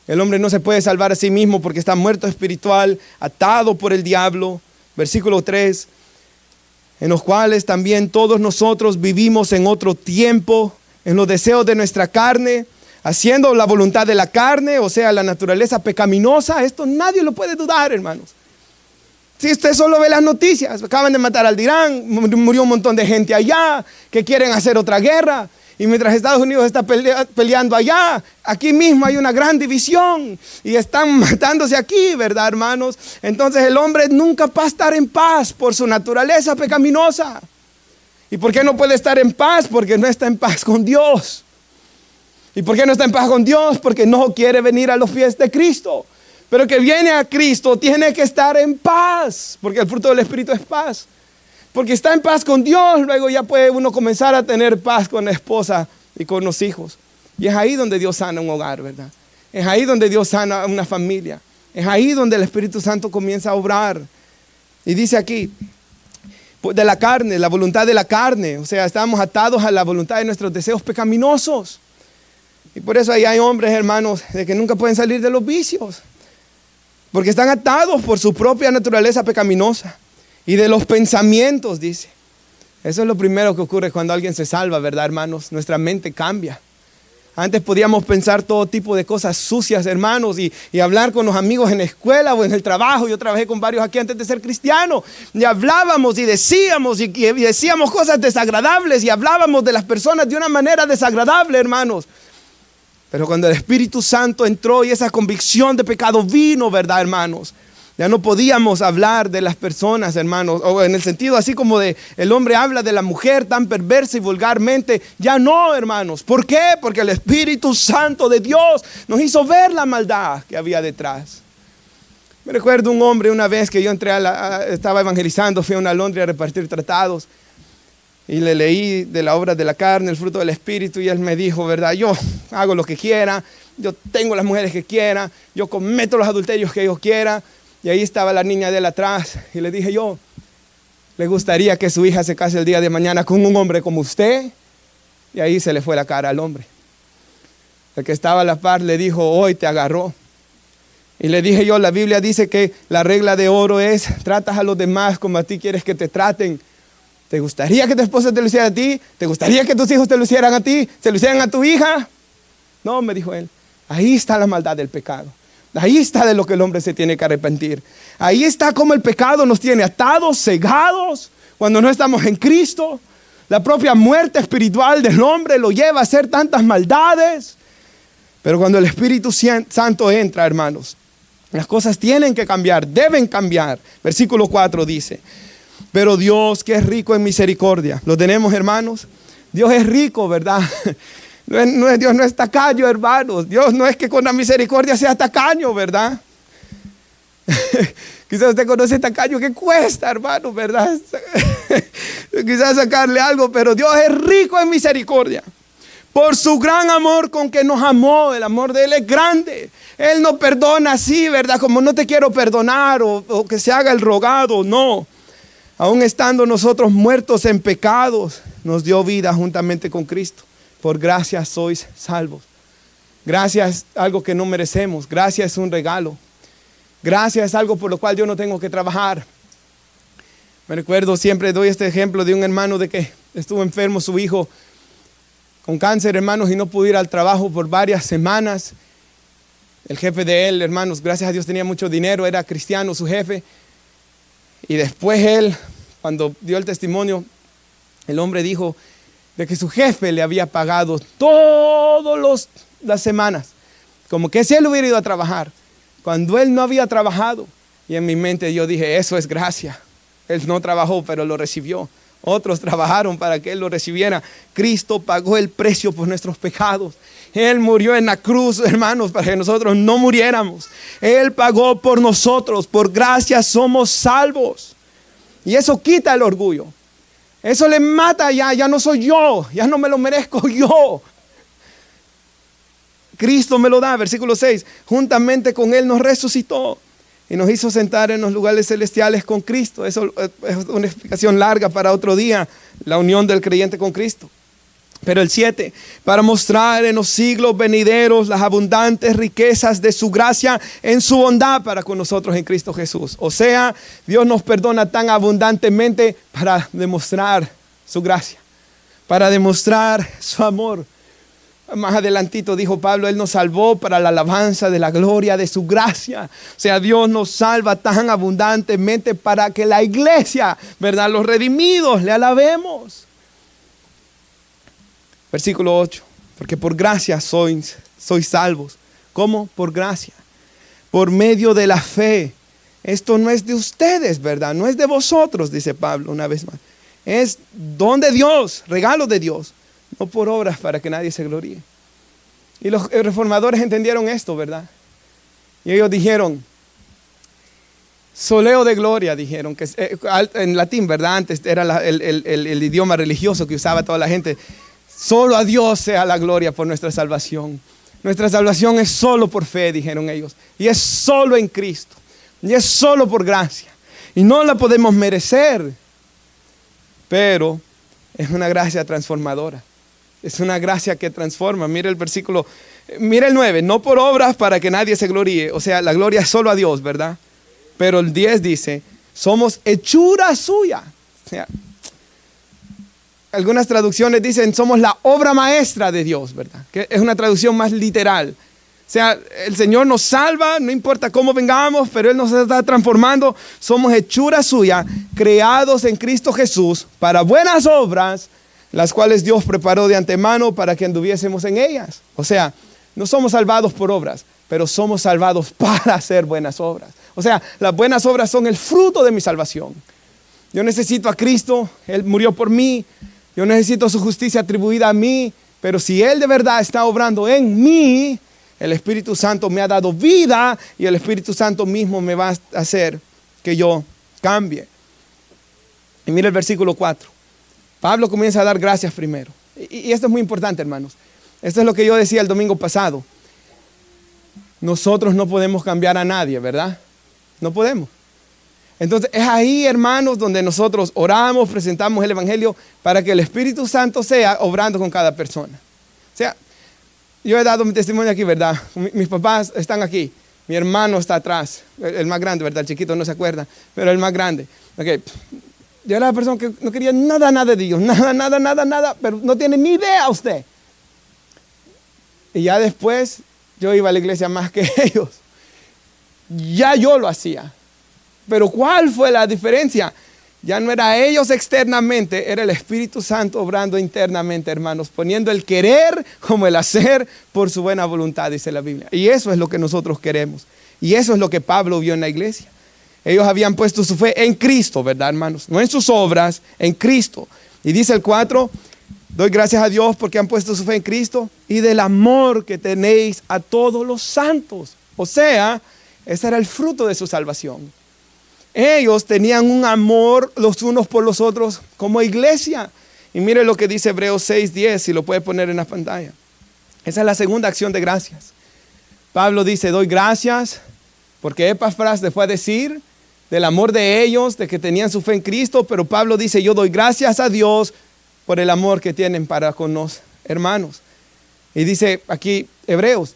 El hombre no se puede salvar a sí mismo porque está muerto espiritual, atado por el diablo. Versículo 3, en los cuales también todos nosotros vivimos en otro tiempo, en los deseos de nuestra carne, haciendo la voluntad de la carne, o sea, la naturaleza pecaminosa. Esto nadie lo puede dudar, hermanos. Si usted solo ve las noticias, acaban de matar al Irán, murió un montón de gente allá, que quieren hacer otra guerra. Y mientras Estados Unidos está peleando allá, aquí mismo hay una gran división. Y están matándose aquí, ¿verdad, hermanos? Entonces el hombre nunca va a estar en paz por su naturaleza pecaminosa. ¿Y por qué no puede estar en paz? Porque no está en paz con Dios. ¿Y por qué no está en paz con Dios? Porque no quiere venir a los pies de Cristo. Pero que viene a Cristo tiene que estar en paz, porque el fruto del Espíritu es paz. Porque está en paz con Dios, luego ya puede uno comenzar a tener paz con la esposa y con los hijos. Y es ahí donde Dios sana un hogar, ¿verdad? Es ahí donde Dios sana una familia. Es ahí donde el Espíritu Santo comienza a obrar. Y dice aquí, de la carne, la voluntad de la carne. O sea, estamos atados a la voluntad de nuestros deseos pecaminosos. Y por eso ahí hay hombres, hermanos, de que nunca pueden salir de los vicios. Porque están atados por su propia naturaleza pecaminosa. Y de los pensamientos, dice. Eso es lo primero que ocurre cuando alguien se salva, ¿verdad, hermanos? Nuestra mente cambia. Antes podíamos pensar todo tipo de cosas sucias, hermanos, y hablar con los amigos en la escuela o en el trabajo. Yo trabajé con varios aquí antes de ser cristiano. Y hablábamos y decíamos cosas desagradables y hablábamos de las personas de una manera desagradable, hermanos. Pero cuando el Espíritu Santo entró y esa convicción de pecado vino, ¿verdad, hermanos? Ya no podíamos hablar de las personas, hermanos, o en el sentido así como de el hombre habla de la mujer tan perversa y vulgarmente. Ya no, hermanos. ¿Por qué? Porque el Espíritu Santo de Dios nos hizo ver la maldad que había detrás. Me recuerdo un hombre una vez que yo entré estaba evangelizando, fui a una Londres a repartir tratados. Y le leí de la obra de la carne, el fruto del Espíritu, y él me dijo, ¿verdad? Yo hago lo que quiera, yo tengo las mujeres que quiera, yo cometo los adulterios que yo quiera. Y ahí estaba la niña de él atrás, y le dije yo, ¿le gustaría que su hija se case el día de mañana con un hombre como usted? Y ahí se le fue la cara al hombre. El que estaba a la par le dijo, hoy te agarró. Y le dije yo, la Biblia dice que la regla de oro es, tratas a los demás como a ti quieres que te traten. ¿Te gustaría que tu esposa te lo hiciera a ti? ¿Te gustaría que tus hijos te lo hicieran a ti? ¿Se lo hicieran a tu hija? No, me dijo él. Ahí está la maldad del pecado. Ahí está de lo que el hombre se tiene que arrepentir. Ahí está cómo el pecado nos tiene atados, cegados, cuando no estamos en Cristo. La propia muerte espiritual del hombre lo lleva a hacer tantas maldades. Pero cuando el Espíritu Santo entra, hermanos, las cosas tienen que cambiar, deben cambiar. Versículo 4 dice, pero Dios que es rico en misericordia. ¿Lo tenemos, hermanos? Dios es rico, ¿verdad? Dios no es tacaño, hermanos. Dios no es que con la misericordia sea tacaño, ¿verdad? Quizás usted conoce tacaño que cuesta, hermano, ¿verdad? Quizás sacarle algo, pero Dios es rico en misericordia. Por su gran amor con que nos amó, el amor de Él es grande. Él no perdona así, ¿verdad? Como no te quiero perdonar o que se haga el rogado, no. Aún estando nosotros muertos en pecados, nos dio vida juntamente con Cristo. Por gracia sois salvos. Gracia es algo que no merecemos. Gracia es un regalo. Gracia es algo por lo cual yo no tengo que trabajar. Me recuerdo, siempre doy este ejemplo de un hermano de que estuvo enfermo su hijo con cáncer, hermanos, y no pudo ir al trabajo por varias semanas. El jefe de él, hermanos, gracias a Dios tenía mucho dinero, era cristiano su jefe. Y después él, cuando dio el testimonio, el hombre dijo de que su jefe le había pagado todas las semanas, como que si él hubiera ido a trabajar, cuando él no había trabajado. Y en mi mente yo dije, eso es gracia. Él no trabajó, pero lo recibió. Otros trabajaron para que él lo recibiera. Cristo pagó el precio por nuestros pecados. Él murió en la cruz, hermanos, para que nosotros no muriéramos. Él pagó por nosotros. Por gracia somos salvos. Y eso quita el orgullo. Eso le mata ya no soy yo. Ya no me lo merezco yo. Cristo me lo da, versículo 6. Juntamente con Él nos resucitó y nos hizo sentar en los lugares celestiales con Cristo. Eso es una explicación larga para otro día, la unión del creyente con Cristo. Pero el 7, para mostrar en los siglos venideros las abundantes riquezas de su gracia en su bondad para con nosotros en Cristo Jesús. O sea, Dios nos perdona tan abundantemente para demostrar su gracia, para demostrar su amor. Más adelantito dijo Pablo, Él nos salvó para la alabanza de la gloria de su gracia. O sea, Dios nos salva tan abundantemente para que la iglesia, ¿verdad? Los redimidos le alabemos. Versículo 8, porque por gracia sois salvos. ¿Cómo? Por gracia. Por medio de la fe. Esto no es de ustedes, ¿verdad? No es de vosotros, dice Pablo una vez más. Es don de Dios, regalo de Dios. No por obras para que nadie se gloríe. Y los reformadores entendieron esto, ¿verdad? Y ellos dijeron, soleo de gloria, dijeron, que en latín, ¿verdad? Antes era el idioma religioso que usaba toda la gente. Solo a Dios sea la gloria por nuestra salvación. Nuestra salvación es solo por fe, dijeron ellos. Y es solo en Cristo. Y es solo por gracia. Y no la podemos merecer. Pero es una gracia transformadora. Es una gracia que transforma. Mira el versículo, mira el 9. No por obras para que nadie se gloríe. O sea, la gloria es solo a Dios, ¿verdad? Pero el 10 dice, somos hechura suya. O sea, algunas traducciones dicen somos la obra maestra de Dios, ¿verdad? Que es una traducción más literal. O sea, el Señor nos salva, no importa cómo vengamos, pero Él nos está transformando. Somos hechura suya, creados en Cristo Jesús para buenas obras, las cuales Dios preparó de antemano para que anduviésemos en ellas. O sea, no somos salvados por obras, pero somos salvados para hacer buenas obras. O sea, las buenas obras son el fruto de mi salvación. Yo necesito a Cristo, Él murió por mí, yo necesito su justicia atribuida a mí, pero si Él de verdad está obrando en mí, el Espíritu Santo me ha dado vida y el Espíritu Santo mismo me va a hacer que yo cambie. Y mira el versículo 4. Pablo comienza a dar gracias primero. Y esto es muy importante, hermanos. Esto es lo que yo decía el domingo pasado. Nosotros no podemos cambiar a nadie, ¿verdad? No podemos. Entonces es ahí, hermanos, donde nosotros oramos, presentamos el Evangelio para que el Espíritu Santo sea obrando con cada persona. O sea, yo he dado mi testimonio aquí, ¿verdad? Mis papás están aquí. Mi hermano está atrás, el más grande, ¿verdad? El chiquito no se acuerda, pero el más grande. Okay. Yo era la persona que no quería nada de Dios, nada, pero no tiene ni idea usted. Y ya después yo iba a la iglesia más que ellos. Ya yo lo hacía. Pero ¿cuál fue la diferencia? Ya no era ellos externamente, era el Espíritu Santo obrando internamente, hermanos, poniendo el querer como el hacer por su buena voluntad, dice la Biblia. Y eso es lo que nosotros queremos. Y eso es lo que Pablo vio en la iglesia. Ellos habían puesto su fe en Cristo, ¿verdad, hermanos? No en sus obras, en Cristo. Y dice el 4, doy gracias a Dios porque han puesto su fe en Cristo y del amor que tenéis a todos los santos. O sea, ese era el fruto de su salvación. Ellos tenían un amor los unos por los otros como iglesia. Y mire lo que dice Hebreos 6:10, si lo puede poner en la pantalla. Esa es la segunda acción de gracias. Pablo dice, doy gracias porque Epafras les fue a decir del amor de ellos, de que tenían su fe en Cristo, pero Pablo dice, yo doy gracias a Dios por el amor que tienen para con los hermanos. Y dice aquí Hebreos,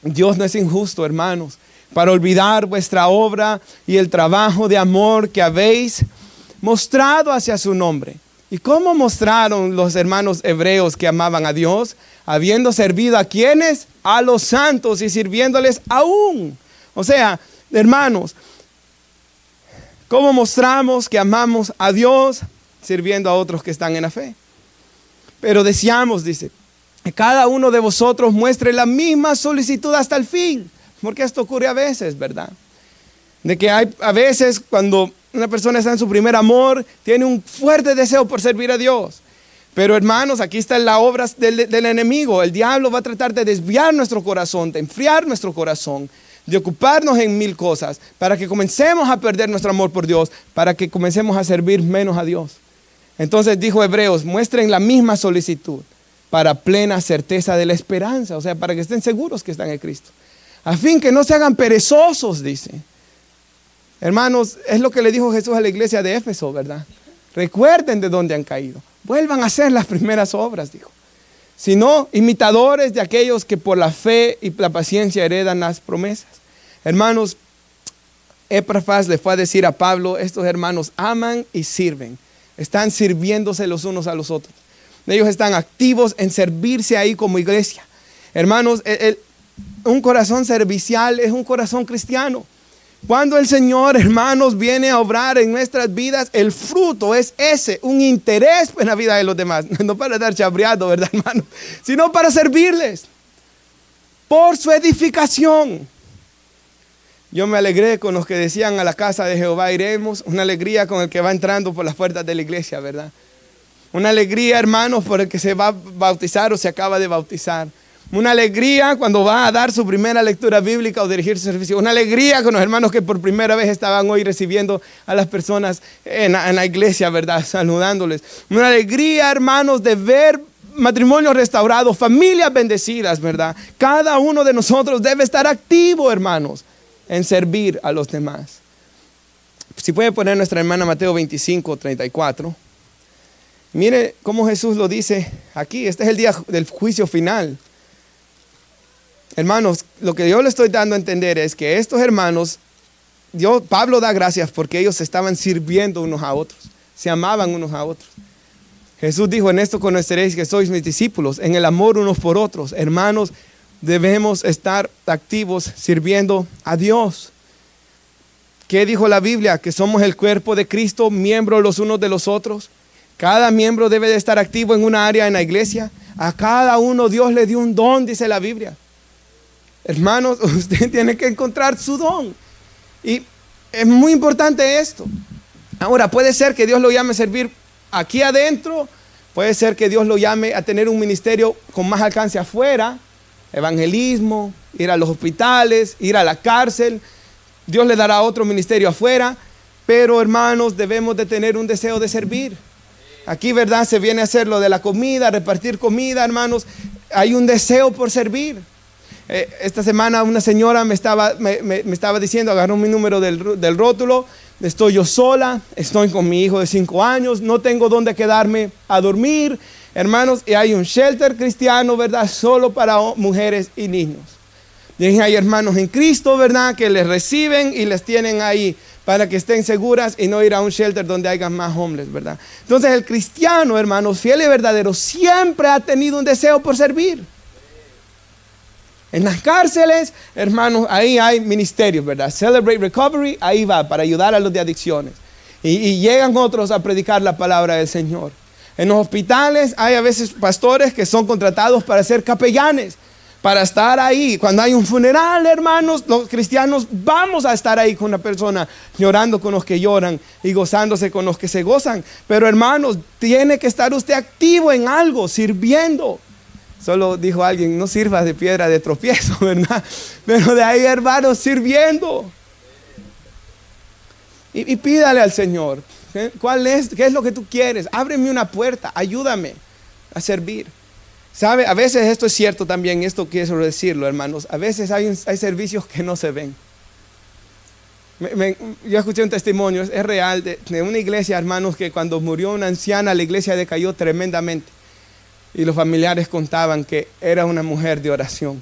Dios no es injusto, hermanos, para olvidar vuestra obra y el trabajo de amor que habéis mostrado hacia su nombre. ¿Y cómo mostraron los hermanos hebreos que amaban a Dios? Habiendo servido a quienes, a los santos y sirviéndoles aún. O sea, hermanos, ¿cómo mostramos que amamos a Dios? Sirviendo a otros que están en la fe. Pero deseamos, dice, que cada uno de vosotros muestre la misma solicitud hasta el fin. Porque esto ocurre a veces, ¿verdad? De que hay a veces cuando una persona está en su primer amor, tiene un fuerte deseo por servir a Dios. Pero hermanos, aquí están las obras del enemigo. El diablo va a tratar de desviar nuestro corazón, de enfriar nuestro corazón, de ocuparnos en mil cosas, para que comencemos a perder nuestro amor por Dios, para que comencemos a servir menos a Dios. Entonces dijo Hebreos, muestren la misma solicitud para plena certeza de la esperanza, o sea, para que estén seguros que están en Cristo. A fin que no se hagan perezosos, dice. Hermanos, es lo que le dijo Jesús a la iglesia de Éfeso, ¿verdad? Recuerden de dónde han caído. Vuelvan a hacer las primeras obras, dijo. Sino imitadores de aquellos que por la fe y la paciencia heredan las promesas. Hermanos, Epafras le fue a decir a Pablo, estos hermanos aman y sirven. Están sirviéndose los unos a los otros. Ellos están activos en servirse ahí como iglesia. Hermanos, un corazón servicial es un corazón cristiano. Cuando el Señor, hermanos, viene a obrar en nuestras vidas, el fruto es ese, un interés en la vida de los demás. No para estar chabreando, ¿verdad, hermanos? Sino para servirles. Por su edificación. Yo me alegré con los que decían a la casa de Jehová iremos. Una alegría con el que va entrando por las puertas de la iglesia, ¿verdad? Una alegría, hermanos, por el que se va a bautizar o se acaba de bautizar. Una alegría cuando va a dar su primera lectura bíblica o dirigir su servicio. Una alegría con los hermanos que por primera vez estaban hoy recibiendo a las personas en la iglesia, ¿verdad? Saludándoles. Una alegría, hermanos, de ver matrimonios restaurados, familias bendecidas, ¿verdad? Cada uno de nosotros debe estar activo, hermanos, en servir a los demás. Si puede poner nuestra hermana Mateo 25:34. Mire cómo Jesús lo dice aquí. Este es el día del juicio final. Hermanos, lo que yo le estoy dando a entender es que estos hermanos, Pablo da gracias porque ellos se estaban sirviendo unos a otros, se amaban unos a otros. Jesús dijo, en esto conoceréis que sois mis discípulos, en el amor unos por otros. Hermanos, debemos estar activos sirviendo a Dios. ¿Qué dijo la Biblia? Que somos el cuerpo de Cristo, miembros los unos de los otros. Cada miembro debe de estar activo en una área en la iglesia. A cada uno Dios le dio un don, dice la Biblia. Hermanos, usted tiene que encontrar su don. Y es muy importante esto. Ahora, puede ser que Dios lo llame a servir aquí adentro. Puede ser que Dios lo llame a tener un ministerio con más alcance afuera. Evangelismo, ir a los hospitales, ir a la cárcel. Dios le dará otro ministerio afuera. Pero, hermanos, debemos de tener un deseo de servir. Aquí, ¿verdad? Se viene a hacer lo de la comida, repartir comida, hermanos. Hay un deseo por servir. Esta semana una señora me estaba diciendo, agarró mi número del rótulo, estoy yo sola, estoy con mi hijo de 5 años, no tengo dónde quedarme a dormir, hermanos, y hay un shelter cristiano, ¿verdad? Solo para mujeres y niños. Y hay hermanos en Cristo, ¿verdad? Que les reciben y les tienen ahí para que estén seguras y no ir a un shelter donde haya más homeless, ¿verdad? Entonces el cristiano, hermanos, fiel y verdadero, siempre ha tenido un deseo por servir. En las cárceles, hermanos, ahí hay ministerios, ¿verdad? Celebrate Recovery, ahí va, para ayudar a los de adicciones. Y llegan otros a predicar la palabra del Señor. En los hospitales hay a veces pastores que son contratados para ser capellanes, para estar ahí. Cuando hay un funeral, hermanos, los cristianos vamos a estar ahí con una persona, llorando con los que lloran y gozándose con los que se gozan. Pero, hermanos, tiene que estar usted activo en algo, sirviendo. Solo dijo alguien, no sirvas de piedra de tropiezo, ¿verdad? Pero de ahí, hermanos, sirviendo. Y pídale al Señor, ¿qué es lo que tú quieres? Ábreme una puerta, ayúdame a servir. ¿Sabe? A veces esto es cierto también, esto quiero decirlo, hermanos. A veces hay servicios que no se ven. Yo escuché un testimonio, es real, de una iglesia, hermanos, que cuando murió una anciana, la iglesia decayó tremendamente. Y los familiares contaban que era una mujer de oración.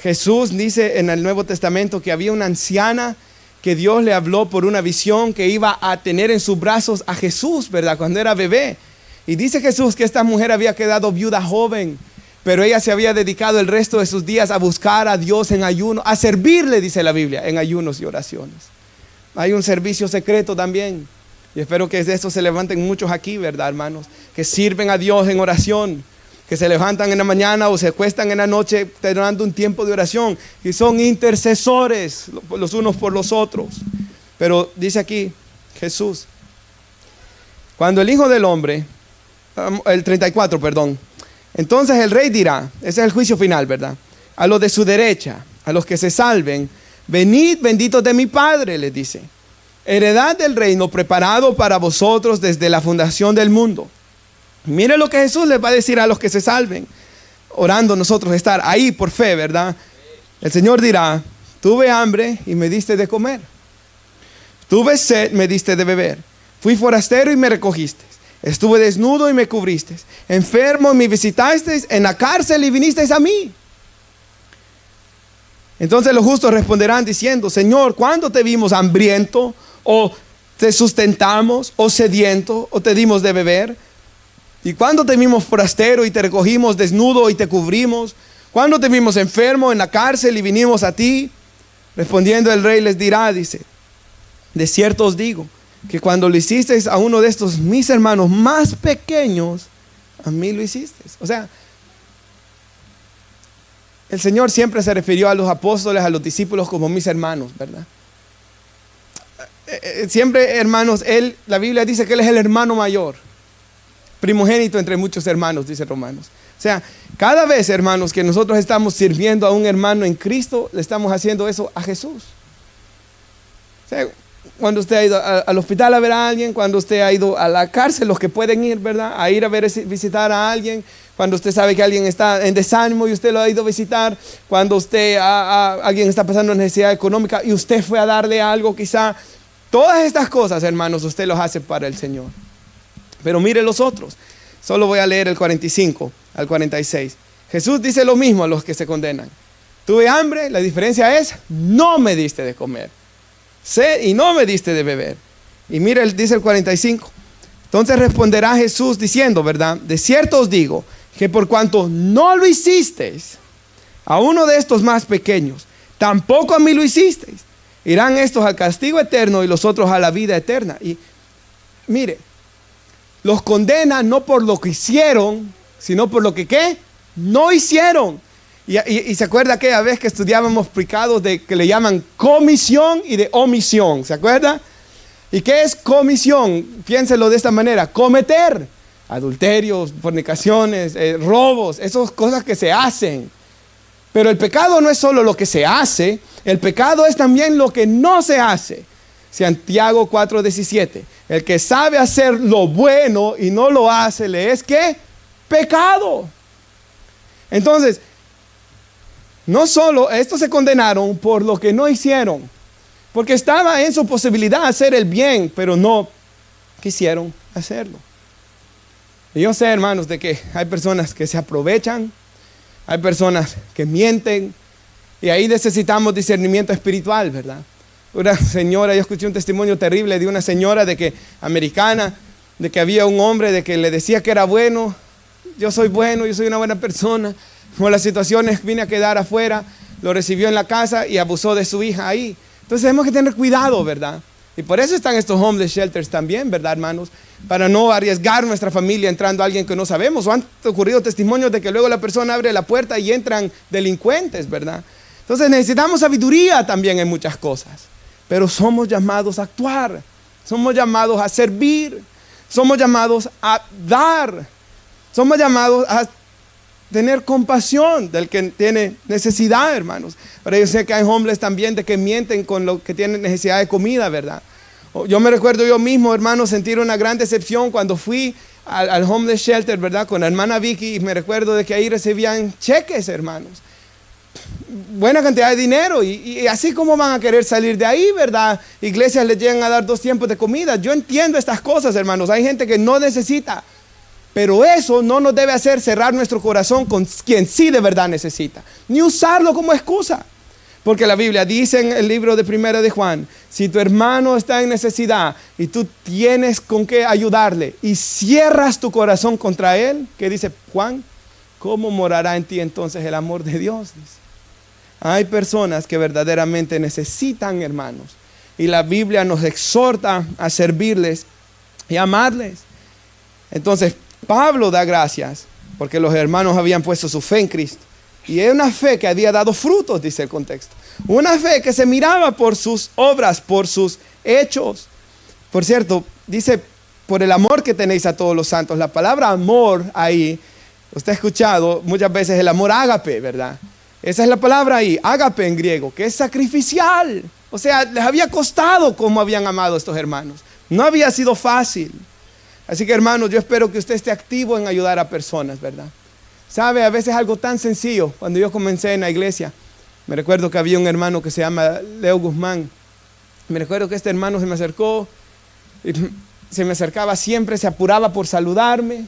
Jesús dice en el Nuevo Testamento que había una anciana que Dios le habló por una visión que iba a tener en sus brazos a Jesús, ¿verdad? Cuando era bebé. Y dice Jesús que esta mujer había quedado viuda joven, pero ella se había dedicado el resto de sus días a buscar a Dios en ayuno, a servirle, dice la Biblia, en ayunos y oraciones. Hay un servicio secreto también. Y espero que de eso se levanten muchos aquí, ¿verdad, hermanos? Que sirven a Dios en oración, que se levantan en la mañana o se acuestan en la noche teniendo un tiempo de oración. Y son intercesores los unos por los otros. Pero dice aquí Jesús, cuando el Hijo del Hombre, el 34, perdón. Entonces el rey dirá, ese es el juicio final, ¿verdad? A los de su derecha, a los que se salven, venid benditos de mi Padre, les dice. Heredad del reino preparado para vosotros desde la fundación del mundo. Mire lo que Jesús les va a decir a los que se salven. Orando nosotros estar ahí por fe, ¿verdad? El Señor dirá, tuve hambre y me diste de comer. Tuve sed, me diste de beber. Fui forastero y me recogiste. Estuve desnudo y me cubriste. Enfermo y me visitasteis. En la cárcel y vinisteis a mí. Entonces los justos responderán diciendo, Señor, ¿cuándo te vimos hambriento? ¿O te sustentamos? ¿O sediento? ¿O te dimos de beber? ¿Y cuándo te vimos forastero y te recogimos desnudo y te cubrimos? ¿Cuándo te vimos enfermo en la cárcel y vinimos a ti? Respondiendo el rey les dirá, dice, de cierto os digo, que cuando lo hicisteis a uno de estos mis hermanos más pequeños, a mí lo hicisteis. O sea, el Señor siempre se refirió a los apóstoles, a los discípulos como mis hermanos, ¿verdad? Siempre, hermanos, la Biblia dice que Él es el hermano mayor, primogénito entre muchos hermanos, dice Romanos. O sea, cada vez, hermanos, que nosotros estamos sirviendo a un hermano en Cristo, le estamos haciendo eso a Jesús. O sea, cuando usted ha ido al hospital a ver a alguien, cuando usted ha ido a la cárcel, los que pueden ir, ¿verdad? A ir a visitar a alguien, cuando usted sabe que alguien está en desánimo y usted lo ha ido a visitar, cuando alguien está pasando necesidad económica y usted fue a darle algo quizá. Todas estas cosas, hermanos, usted los hace para el Señor. Pero mire los otros. Solo voy a leer el 45 al 46. Jesús dice lo mismo a los que se condenan. Tuve hambre, la diferencia es, no me diste de comer. Sed y no me diste de beber. Y mire, dice el 45. Entonces responderá Jesús diciendo, ¿verdad? De cierto os digo, que por cuanto no lo hicisteis a uno de estos más pequeños, tampoco a mí lo hicisteis. Irán estos al castigo eterno y los otros a la vida eterna. Y mire, los condena no por lo que hicieron, sino por lo que ¿qué? No hicieron. Y se acuerda aquella vez que estudiábamos pecados que le llaman comisión y de omisión. ¿Se acuerda? ¿Y qué es comisión? Piénselo de esta manera: cometer adulterios, fornicaciones, robos, esas cosas que se hacen. Pero el pecado no es solo lo que se hace, el pecado es también lo que no se hace. Santiago 4:17. El que sabe hacer lo bueno y no lo hace, le es ¿qué? Pecado. Entonces, no solo estos se condenaron por lo que no hicieron, porque estaba en su posibilidad hacer el bien, pero no quisieron hacerlo. Y yo sé, hermanos, de que hay personas que se aprovechan, hay personas que mienten, y ahí necesitamos discernimiento espiritual, ¿verdad? Una señora, yo escuché un testimonio terrible de una señora americana, de que había un hombre de que le decía que era bueno. Yo soy bueno, yo soy una buena persona. Por las situaciones vine a quedar afuera, lo recibió en la casa y abusó de su hija ahí. Entonces tenemos que tener cuidado, ¿verdad? Y por eso están estos homeless shelters también, ¿verdad, hermanos? Para no arriesgar nuestra familia entrando a alguien que no sabemos. O han ocurrido testimonios de que luego la persona abre la puerta y entran delincuentes, ¿verdad? Entonces necesitamos sabiduría también en muchas cosas. Pero somos llamados a actuar, somos llamados a servir, somos llamados a dar, somos llamados a tener compasión del que tiene necesidad, hermanos. Pero yo sé que hay hombres también de que mienten con lo que tienen necesidad de comida, ¿verdad? Yo me recuerdo yo mismo, hermanos, sentir una gran decepción cuando fui al homeless shelter, ¿verdad? Con la hermana Vicky, y me recuerdo de que ahí recibían cheques, hermanos. Buena cantidad de dinero, y así como van a querer salir de ahí, ¿verdad? Iglesias les llegan a dar 2 tiempos de comida. Yo entiendo estas cosas, hermanos. Hay gente que no necesita, pero eso no nos debe hacer cerrar nuestro corazón con quien sí de verdad necesita, ni usarlo como excusa. Porque la Biblia dice en el libro de 1 de Juan, si tu hermano está en necesidad y tú tienes con qué ayudarle y cierras tu corazón contra él, ¿qué dice Juan? ¿Cómo morará en ti entonces el amor de Dios? Dice. Hay personas que verdaderamente necesitan, hermanos, y la Biblia nos exhorta a servirles y amarles. Entonces Pablo da gracias porque los hermanos habían puesto su fe en Cristo, y es una fe que había dado frutos, dice el contexto, una fe que se miraba por sus obras, por sus hechos. Por cierto, dice, por el amor que tenéis a todos los santos. La palabra amor ahí, usted ha escuchado muchas veces el amor ágape, ¿verdad? Esa es la palabra ahí, ágape en griego, que es sacrificial. O sea, les había costado cómo habían amado a estos hermanos. No había sido fácil. Así que, hermanos, yo espero que usted esté activo en ayudar a personas, ¿verdad? Sabe, a veces algo tan sencillo. Cuando yo comencé en la iglesia, me recuerdo que había un hermano que se llama Leo Guzmán. Me recuerdo que este hermano se me acercó, y se me acercaba siempre, se apuraba por saludarme.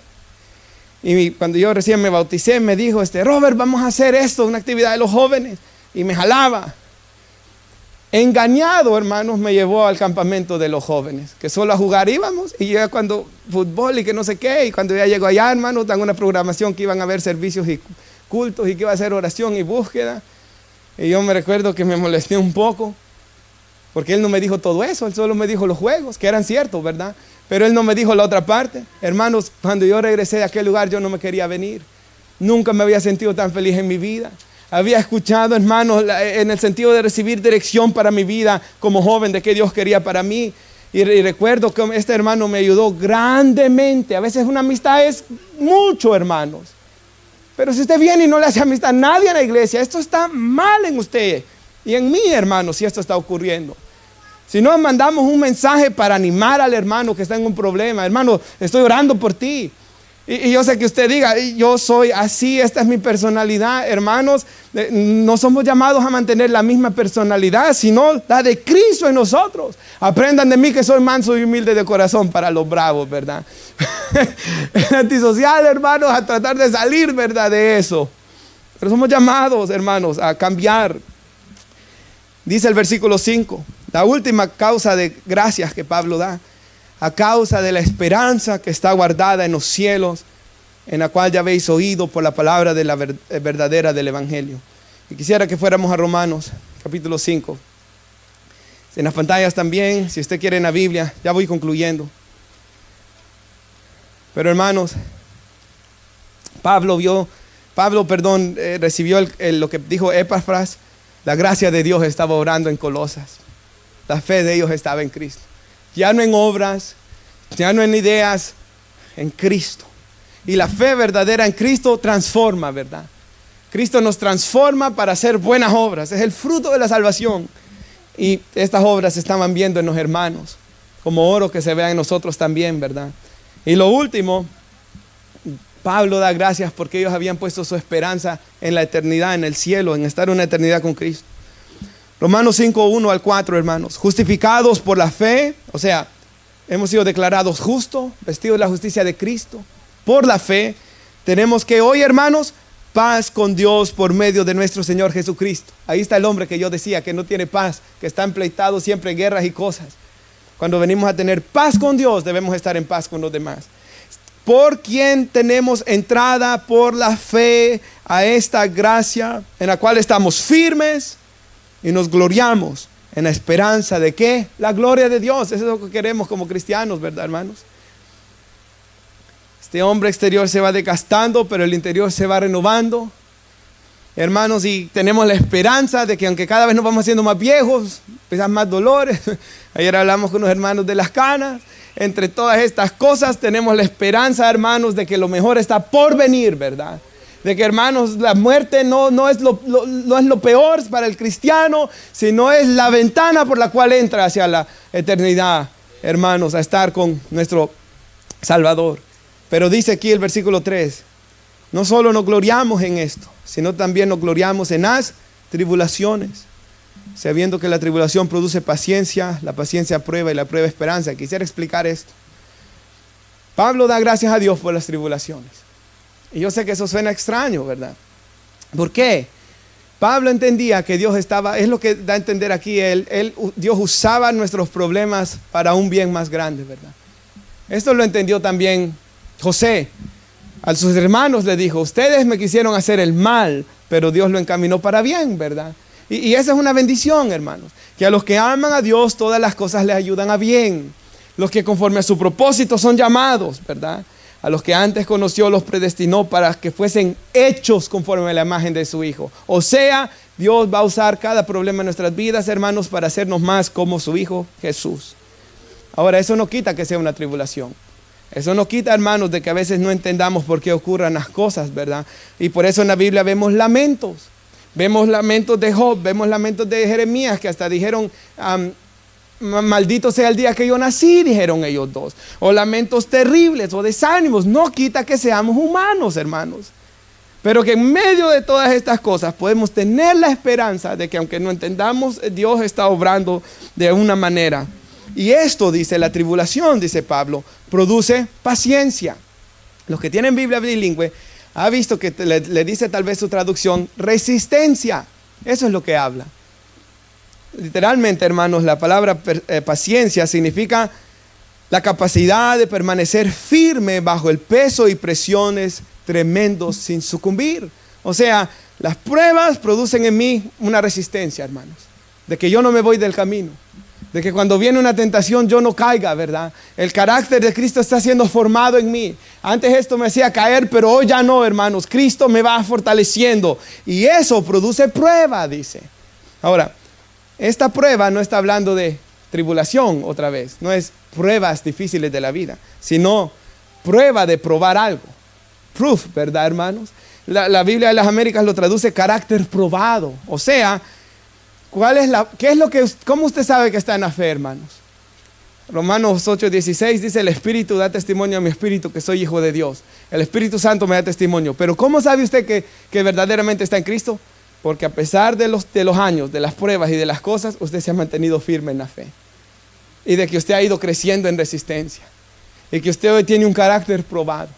Y cuando yo recién me bauticé, me dijo, Robert, vamos a hacer esto, una actividad de los jóvenes. Y me jalaba. Engañado, hermanos, me llevó al campamento de los jóvenes, que solo a jugar íbamos, y ya cuando fútbol y que no sé qué, y cuando ya llego allá, hermanos, dan una programación que iban a haber servicios y cultos, y que iba a ser oración y búsqueda. Y yo me recuerdo que me molesté un poco, porque él no me dijo todo eso, él solo me dijo los juegos, que eran ciertos, ¿verdad? Pero él no me dijo la otra parte. Hermanos, cuando yo regresé de aquel lugar, yo no me quería venir. Nunca me había sentido tan feliz en mi vida. Había escuchado, hermanos, en el sentido de recibir dirección para mi vida como joven, de qué Dios quería para mí. Y recuerdo que este hermano me ayudó grandemente. A veces una amistad es mucho, hermanos. Pero si usted viene y no le hace amistad a nadie en la iglesia, esto está mal en usted y en mí, hermanos, si esto está ocurriendo. Si no, mandamos un mensaje para animar al hermano que está en un problema. Hermano, estoy orando por ti. Y yo sé que usted diga, yo soy así, esta es mi personalidad. Hermanos, no somos llamados a mantener la misma personalidad, sino la de Cristo en nosotros. Aprendan de mí que soy manso y humilde de corazón, para los bravos, ¿verdad? El antisocial, hermanos, a tratar de salir, ¿verdad?, de eso. Pero somos llamados, hermanos, a cambiar. Dice el versículo 5, la última causa de gracias que Pablo da. a causa de la esperanza que está guardada en los cielos, en la cual ya habéis oído por la palabra de la verdadera del Evangelio. Y quisiera que fuéramos a Romanos, capítulo 5. En las pantallas también, si usted quiere en la Biblia, ya voy concluyendo. Pero hermanos, recibió lo que dijo Epafras. La gracia de Dios estaba obrando en Colosas. La fe de ellos estaba en Cristo. Ya no en obras, ya no en ideas, en Cristo. Y la fe verdadera en Cristo transforma, ¿verdad? Cristo nos transforma para hacer buenas obras. Es el fruto de la salvación. Y estas obras se estaban viendo en los hermanos, como oro que se vea en nosotros también, ¿verdad? Y lo último, Pablo da gracias porque ellos habían puesto su esperanza en la eternidad, en el cielo, en estar una eternidad con Cristo. Romanos 5, 1 al 4, hermanos. Justificados por la fe, o sea, hemos sido declarados justos, vestidos de la justicia de Cristo. Por la fe, tenemos que hoy, hermanos, paz con Dios por medio de nuestro Señor Jesucristo. Ahí está el hombre que yo decía que no tiene paz, que está empleitado siempre en guerras y cosas. Cuando venimos a tener paz con Dios, debemos estar en paz con los demás. Por quien tenemos entrada por la fe a esta gracia, en la cual estamos firmes y nos gloriamos en la esperanza de ¿qué? La gloria de Dios. Eso es lo que queremos como cristianos, ¿verdad, hermanos? Este hombre exterior se va desgastando, pero el interior se va renovando. Hermanos, y tenemos la esperanza de que aunque cada vez nos vamos haciendo más viejos, empiezan más dolores. Ayer hablamos con los hermanos de las canas. Entre todas estas cosas tenemos la esperanza, hermanos, de que lo mejor está por venir, ¿verdad? De que, hermanos, la muerte no es lo peor para el cristiano, sino es la ventana por la cual entra hacia la eternidad, hermanos, a estar con nuestro Salvador. Pero dice aquí el versículo 3, no solo nos gloriamos en esto, sino también nos gloriamos en las tribulaciones, sabiendo que la tribulación produce paciencia, la paciencia prueba y la prueba esperanza. Quisiera explicar esto. Pablo da gracias a Dios por las tribulaciones. Y yo sé que eso suena extraño, ¿verdad? ¿Por qué? Pablo entendía que Dios estaba, es lo que da a entender aquí, Dios usaba nuestros problemas para un bien más grande, ¿verdad? Esto lo entendió también José. A sus hermanos le dijo, ustedes me quisieron hacer el mal, pero Dios lo encaminó para bien, ¿verdad? Y esa es una bendición, hermanos, que a los que aman a Dios todas las cosas les ayudan a bien. Los que conforme a su propósito son llamados, ¿verdad? A los que antes conoció los predestinó para que fuesen hechos conforme a la imagen de su Hijo. O sea, Dios va a usar cada problema en nuestras vidas, hermanos, para hacernos más como su Hijo Jesús. Ahora, eso no quita que sea una tribulación. Eso no quita, hermanos, de que a veces no entendamos por qué ocurran las cosas, ¿verdad? Y por eso en la Biblia vemos lamentos. Vemos lamentos de Job, vemos lamentos de Jeremías, que hasta dijeron, maldito sea el día que yo nací, dijeron ellos dos. O lamentos terribles o desánimos. No quita que seamos humanos, hermanos. Pero que en medio de todas estas cosas podemos tener la esperanza de que aunque no entendamos, Dios está obrando de una manera. Y esto, dice, la tribulación, dice Pablo, produce paciencia. Los que tienen Biblia bilingüe, ha visto que le dice tal vez su traducción, resistencia. Eso es lo que habla. Literalmente, hermanos, la palabra paciencia significa la capacidad de permanecer firme bajo el peso y presiones tremendos sin sucumbir. O sea, las pruebas producen en mí una resistencia, hermanos, de que yo no me voy del camino. De que cuando viene una tentación yo no caiga, ¿verdad? El carácter de Cristo está siendo formado en mí. Antes esto me hacía caer, pero hoy ya no, hermanos. Cristo me va fortaleciendo. Y eso produce prueba, dice. Ahora, esta prueba no está hablando de tribulación otra vez. No es pruebas difíciles de la vida, sino prueba de probar algo. Proof, ¿verdad, hermanos? La Biblia de las Américas lo traduce carácter probado. O sea, ¿cómo usted sabe que está en la fe, hermanos? Romanos 8:16 dice, el Espíritu da testimonio a mi espíritu que soy hijo de Dios. El Espíritu Santo me da testimonio. Pero ¿cómo sabe usted que verdaderamente está en Cristo? Porque a pesar de los años, de las pruebas y de las cosas, usted se ha mantenido firme en la fe. Y de que usted ha ido creciendo en resistencia. Y que usted hoy tiene un carácter probado.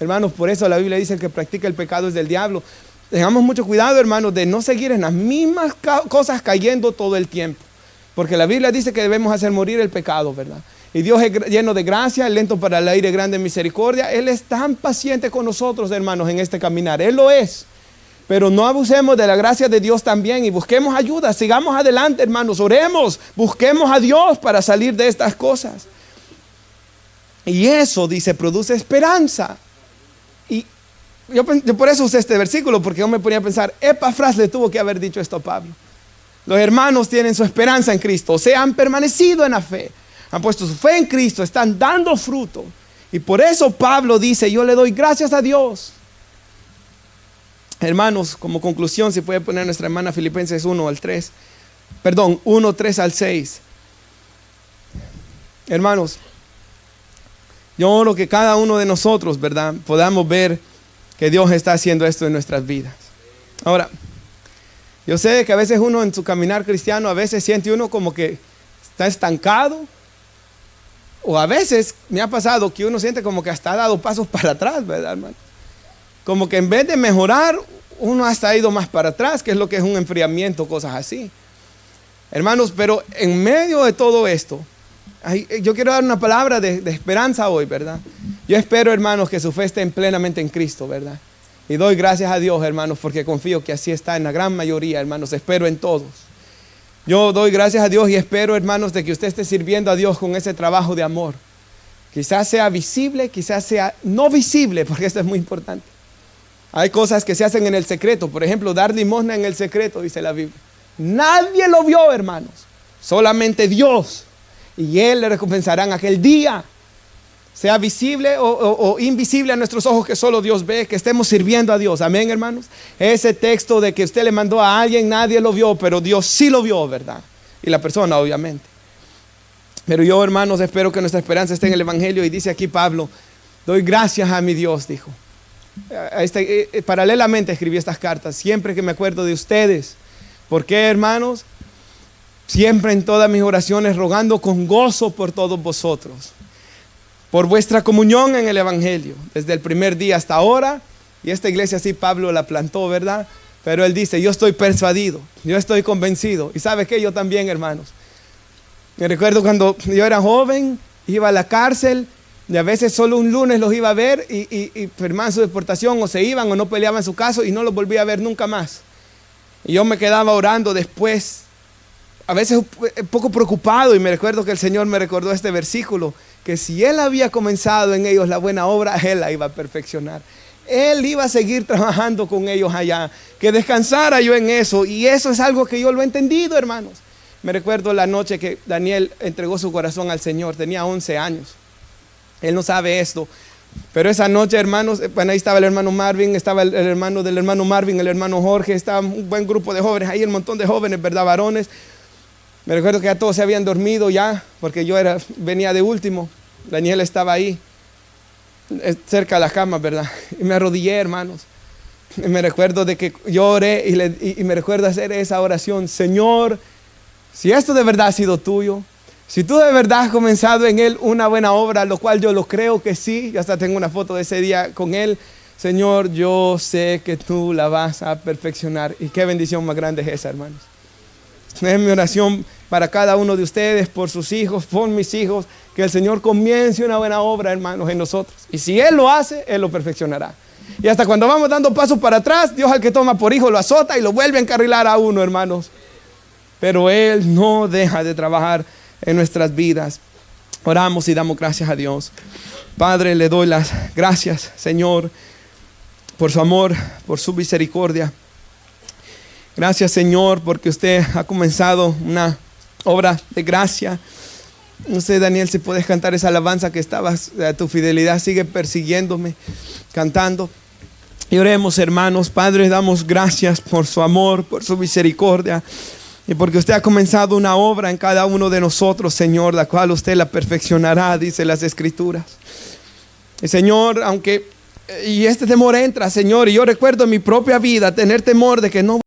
Hermanos, por eso la Biblia dice que el que practica el pecado es del diablo. Tengamos mucho cuidado, hermanos, de no seguir en las mismas cosas cayendo todo el tiempo. Porque la Biblia dice que debemos hacer morir el pecado, ¿verdad? Y Dios es lleno de gracia, lento para el aire, grande en misericordia. Él es tan paciente con nosotros, hermanos, en este caminar. Él lo es. Pero no abusemos de la gracia de Dios también y busquemos ayuda. Sigamos adelante, hermanos. Oremos, busquemos a Dios para salir de estas cosas. Y eso, dice, produce esperanza. Y yo por eso usé este versículo, porque yo me ponía a pensar, Epafras le tuvo que haber dicho esto a Pablo. Los hermanos tienen su esperanza en Cristo, o sea, han permanecido en la fe. Han puesto su fe en Cristo, están dando fruto. Y por eso Pablo dice, yo le doy gracias a Dios. Hermanos, como conclusión, si puede poner nuestra hermana Filipenses 1 al 3. Perdón, 1, 3 al 6. Hermanos, yo oro que cada uno de nosotros, ¿verdad?, podamos ver que Dios está haciendo esto en nuestras vidas. Ahora, yo sé que a veces uno en su caminar cristiano, a veces siente uno como que está estancado. O a veces me ha pasado que uno siente como que hasta ha dado pasos para atrás, ¿verdad, hermano? Como que en vez de mejorar, uno hasta ha ido más para atrás, que es lo que es un enfriamiento, cosas así. Hermanos, pero en medio de todo esto, yo quiero dar una palabra de esperanza hoy, ¿verdad? Yo espero, hermanos, que su fe esté plenamente en Cristo, ¿verdad? Y doy gracias a Dios, hermanos, porque confío que así está en la gran mayoría, hermanos. Espero en todos. Yo doy gracias a Dios y espero, hermanos, de que usted esté sirviendo a Dios con ese trabajo de amor. Quizás sea visible, quizás sea no visible, porque esto es muy importante. Hay cosas que se hacen en el secreto. Por ejemplo, dar limosna en el secreto, dice la Biblia. Nadie lo vio, hermanos. Solamente Dios. Y Él le recompensará en aquel día. Sea visible o invisible a nuestros ojos, que solo Dios ve, que estemos sirviendo a Dios. Amén, hermanos. Ese texto de que usted le mandó a alguien, nadie lo vio, pero Dios sí lo vio, ¿verdad? Y la persona, obviamente. Pero yo, hermanos, espero que nuestra esperanza esté en el Evangelio. Y dice aquí Pablo, doy gracias a mi Dios, dijo. Paralelamente escribí estas cartas, siempre que me acuerdo de ustedes. ¿Por qué, hermanos? Siempre en todas mis oraciones rogando con gozo por todos vosotros, por vuestra comunión en el Evangelio, desde el primer día hasta ahora. Y esta iglesia sí Pablo la plantó, ¿verdad? Pero él dice, yo estoy persuadido, yo estoy convencido. Y ¿sabe qué? Yo también, hermanos. Me recuerdo cuando yo era joven, iba a la cárcel, y a veces solo un lunes los iba a ver y firmaban su deportación, o se iban o no peleaban su caso, y no los volví a ver nunca más. Y yo me quedaba orando después, a veces un poco preocupado, y me recuerdo que el Señor me recordó este versículo, que si Él había comenzado en ellos la buena obra, Él la iba a perfeccionar. Él iba a seguir trabajando con ellos allá, que descansara yo en eso. Y eso es algo que yo lo he entendido, hermanos. Me recuerdo la noche que Daniel entregó su corazón al Señor, tenía 11 años. Él no sabe esto, pero esa noche, hermanos, bueno, ahí estaba el hermano Marvin, estaba el hermano del hermano Marvin, el hermano Jorge, estaba un buen grupo de jóvenes, ahí un montón de jóvenes, ¿verdad? Varones. Me recuerdo que ya todos se habían dormido ya, porque yo venía de último. Daniel estaba ahí, cerca de la cama, ¿verdad? Y me arrodillé, hermanos. Y me recuerdo de que yo oré y me recuerdo hacer esa oración. Señor, si esto de verdad ha sido tuyo, si tú de verdad has comenzado en él una buena obra, lo cual yo lo creo que sí, yo hasta tengo una foto de ese día con él. Señor, yo sé que tú la vas a perfeccionar. Y qué bendición más grande es esa, hermanos. Es mi oración para cada uno de ustedes, por sus hijos, por mis hijos, que el Señor comience una buena obra, hermanos, en nosotros. Y si Él lo hace, Él lo perfeccionará. Y hasta cuando vamos dando pasos para atrás, Dios al que toma por hijo lo azota y lo vuelve a encarrilar a uno, hermanos. Pero Él no deja de trabajar en nuestras vidas. Oramos y damos gracias a Dios. Padre, le doy las gracias, Señor, por su amor, por su misericordia. Gracias, Señor, porque usted ha comenzado una obra de gracia. No sé, Daniel, si puedes cantar esa alabanza que estabas, tu fidelidad sigue persiguiéndome, cantando. Y oremos, hermanos. Padre, damos gracias por su amor, por su misericordia, y porque usted ha comenzado una obra en cada uno de nosotros, Señor, la cual usted la perfeccionará, dice las Escrituras. Y Señor, y este temor entra, Señor, y yo recuerdo en mi propia vida tener temor de que no